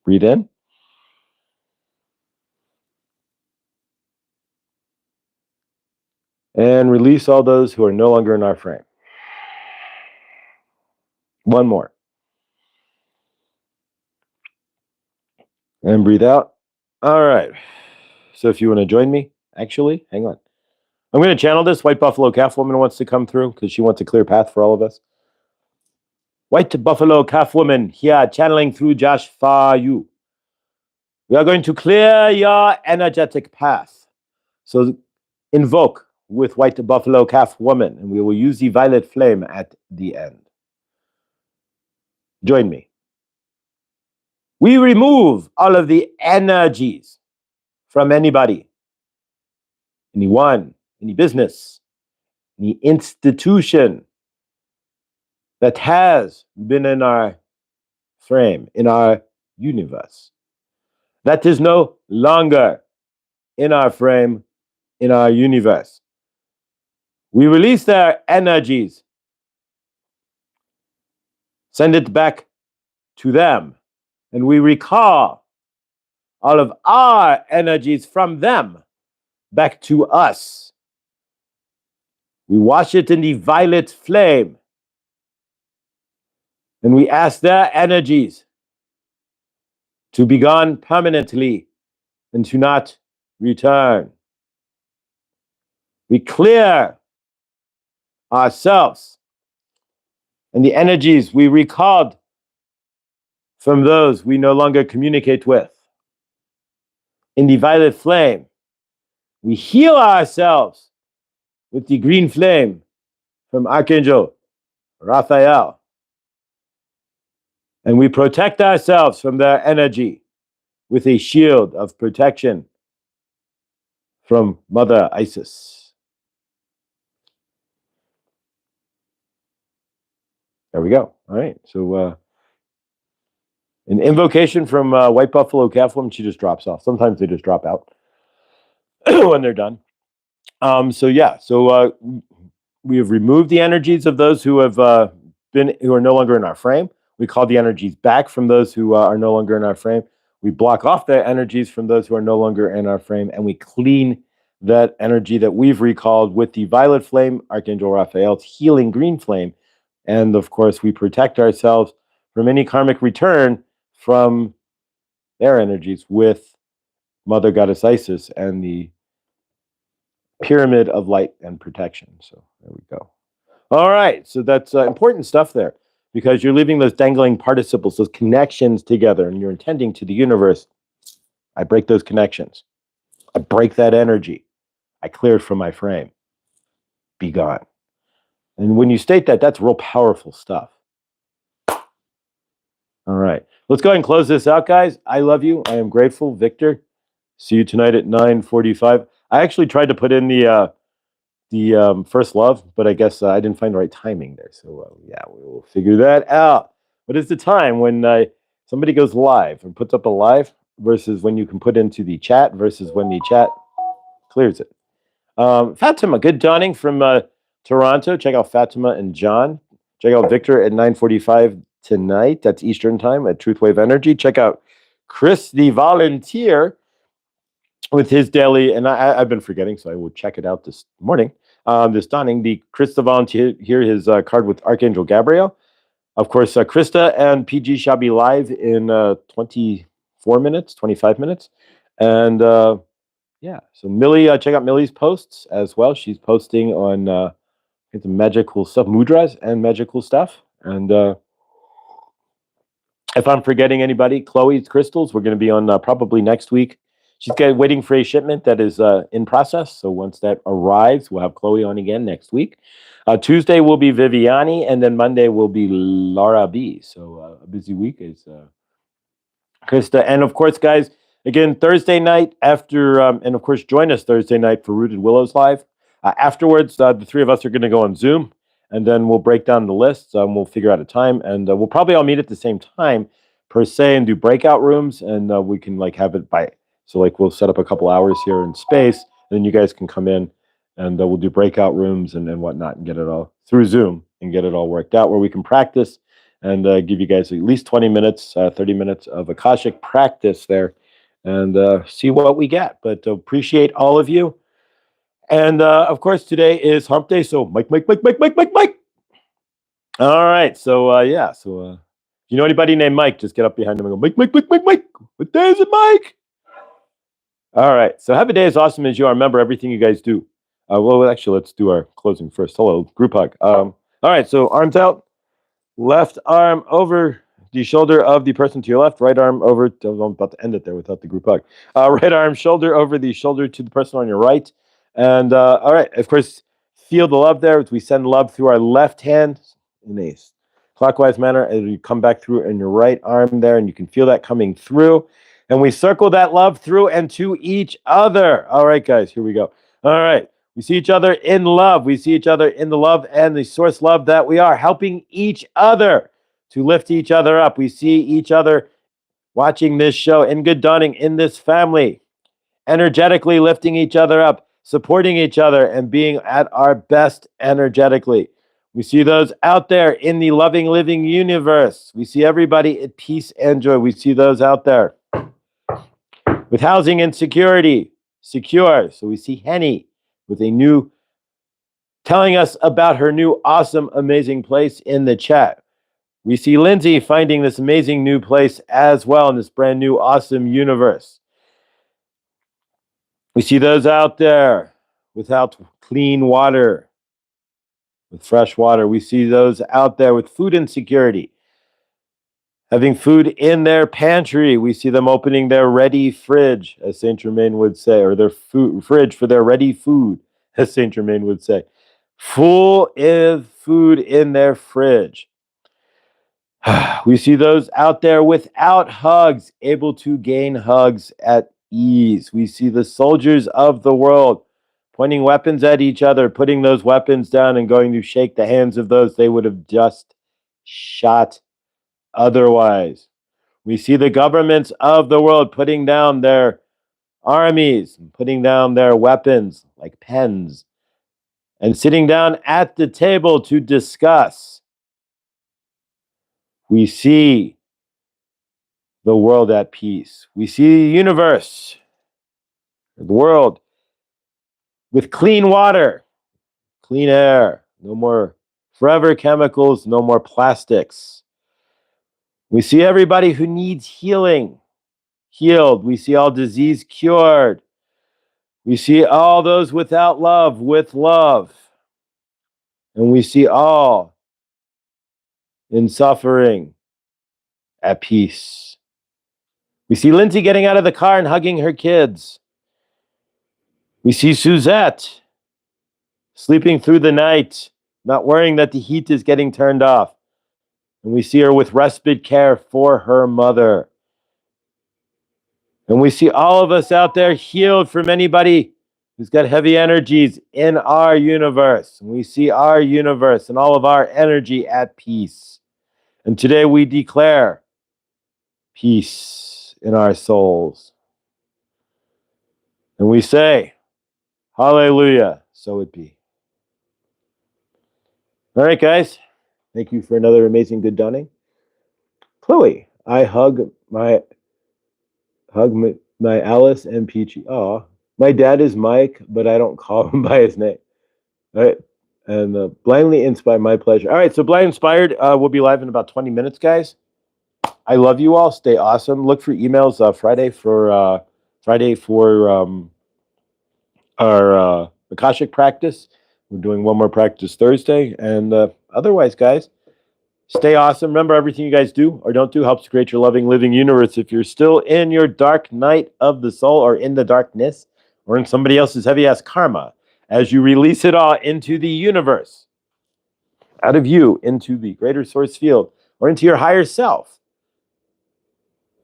Breathe in. And release all those who are no longer in our frame. One more. And breathe out. All right. So if you want to join me, actually, hang on. I'm going to channel this. White Buffalo Calf Woman wants to come through because she wants a clear path for all of us. White Buffalo Calf Woman here, channeling through Josh for you. We are going to clear your energetic path. So invoke with White Buffalo Calf Woman, and we will use the violet flame at the end. Join me. We remove all of the energies from anybody, anyone, any business, any institution that has been in our frame, in our universe, that is no longer in our frame, in our universe. We release their energies, send it back to them, and we recall all of our energies from them back to us. We wash it in the violet flame, and we ask their energies to be gone permanently and to not return. We clear ourselves and the energies we recalled from those we no longer communicate with. In the violet flame, we heal ourselves with the green flame from Archangel Raphael. And we protect ourselves from their energy with a shield of protection from Mother Isis. There we go. All right. So an invocation from White Buffalo Calf Woman, she just drops off. Sometimes they just drop out when they're done. So we have removed the energies of those who have who are no longer in our frame. We call the energies back from those who are no longer in our frame. We block off the energies from those who are no longer in our frame, and we clean that energy that we've recalled with the violet flame, Archangel Raphael's healing green flame. And of course, we protect ourselves from any karmic return from their energies with Mother Goddess Isis and the pyramid of light and protection. So there we go. All right. So that's important stuff there, because you're leaving those dangling participles, those connections together, and you're intending to the universe. I break those connections. I break that energy. I clear it from my frame. Be gone. And when you state that, that's real powerful stuff. All right. Let's go ahead and close this out, guys. I love you. I am grateful. Victor, see you tonight at 9:45. I actually tried to put in the first love, but I guess I didn't find the right timing there. So yeah, we will figure that out. What is the time when somebody goes live and puts up a live versus when you can put into the chat versus when the chat clears it? Fatima, good dawning from Toronto. Check out Fatima and John. Check out Victor at 9:45 tonight. That's Eastern time at Truthwave Energy. Check out Chris the Volunteer with his daily, and I've been forgetting, so I will check it out this morning. This dawning, the Chris the Volunteer here, his card with Archangel Gabriel. Of course, Krista and PG shall be live in 24 minutes, 25 minutes. And yeah, so Millie, check out Millie's posts as well. She's posting on the magical stuff, mudras and magical stuff. And if I'm forgetting anybody, Chloe's crystals, we're going to be on probably next week. She's waiting for a shipment that is in process. So once that arrives, we'll have Chloe on again next week. Tuesday will be Viviani, and then Monday will be Laura B. So a busy week is Krista. And of course, guys, again, Thursday night after, and of course, join us Thursday night for Rooted Willows Live. Afterwards, the three of us are going to go on Zoom, and then we'll break down the lists. We'll figure out a time, and we'll probably all meet at the same time, per se, and do breakout rooms, and we can like have it by. So like we'll set up a couple hours here in space, and then you guys can come in, and we'll do breakout rooms and whatnot, and get it all through Zoom and get it all worked out where we can practice and give you guys at least 20 minutes, 30 minutes of Akashic practice there, and see what we get. But appreciate all of you. And of course, today is Hump Day. So Mike. All right. So yeah. So if you know anybody named Mike, just get up behind him and go, Mike. What day is it, Mike? All right. So have a day as awesome as you are. Remember everything you guys do. Well, actually, let's do our closing first. Hello, group hug. All right. So arms out. Left arm over the shoulder of the person to your left. Right arm over. I'm about to end it there without the group hug. Right arm shoulder over the shoulder to the person on your right. And all right, of course, feel the love there as we send love through our left hand in a clockwise manner, and you come back through in your right arm there, and you can feel that coming through. And we circle that love through and to each other. All right, guys, here we go. All right, we see each other in love. We see each other in the love and the source love that we are, helping each other to lift each other up. We see each other watching this show in good dawning in this family, energetically lifting each other up, supporting each other, and being at our best energetically. We see those out there in the loving, living universe. We see everybody at peace and joy. We see those out there with housing and security, secure. So we see Henny with a new, telling us about her new awesome, amazing place in the chat. We see Lindsay finding this amazing new place as well in this brand new, awesome universe. We see those out there without clean water, with fresh water. We see those out there with food insecurity, having food in their pantry. We see them opening their ready fridge, as Saint Germain would say, or their fridge for their ready food, as Saint Germain would say. Full of food in their fridge. We see those out there without hugs, able to gain hugs at ease. We see the soldiers of the world pointing weapons at each other, putting those weapons down and going to shake the hands of those they would have just shot otherwise. We see the governments of the world putting down their armies, putting down their weapons like pens, and sitting down at the table to discuss. We see the world at peace. We see the universe, the world, with clean water, clean air, no more forever chemicals, no more plastics. We see everybody who needs healing, healed. We see all disease cured. We see all those without love, with love. And we see all in suffering at peace. We see Lindsay getting out of the car and hugging her kids. We see Suzette sleeping through the night, not worrying that the heat is getting turned off. And we see her with respite care for her mother. And we see all of us out there healed from anybody who's got heavy energies in our universe. And we see our universe and all of our energy at peace. And today we declare peace in our souls. And we say, hallelujah, so it be. All right, guys. Thank you for another amazing good dawning. Chloe, I hug my Alice and Peachy. Oh, my dad is Mike, but I don't call him by his name. All right. And blindly inspired, my pleasure. All right, so Blind Inspired, we'll be live in about 20 minutes, guys. I love you all. Stay awesome. Look for emails Friday for our Akashic practice. We're doing one more practice Thursday. And otherwise, guys, stay awesome. Remember, everything you guys do or don't do helps create your loving, living universe. If you're still in your dark night of the soul or in the darkness or in somebody else's heavy-ass karma, as you release it all into the universe, out of you into the greater source field or into your higher self,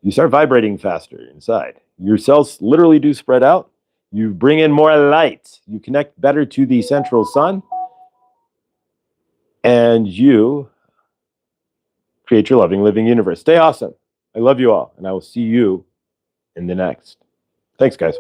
you start vibrating faster inside. Your cells literally do spread out. You bring in more light. You connect better to the central sun. And you create your loving, living universe. Stay awesome. I love you all. And I will see you in the next. Thanks, guys.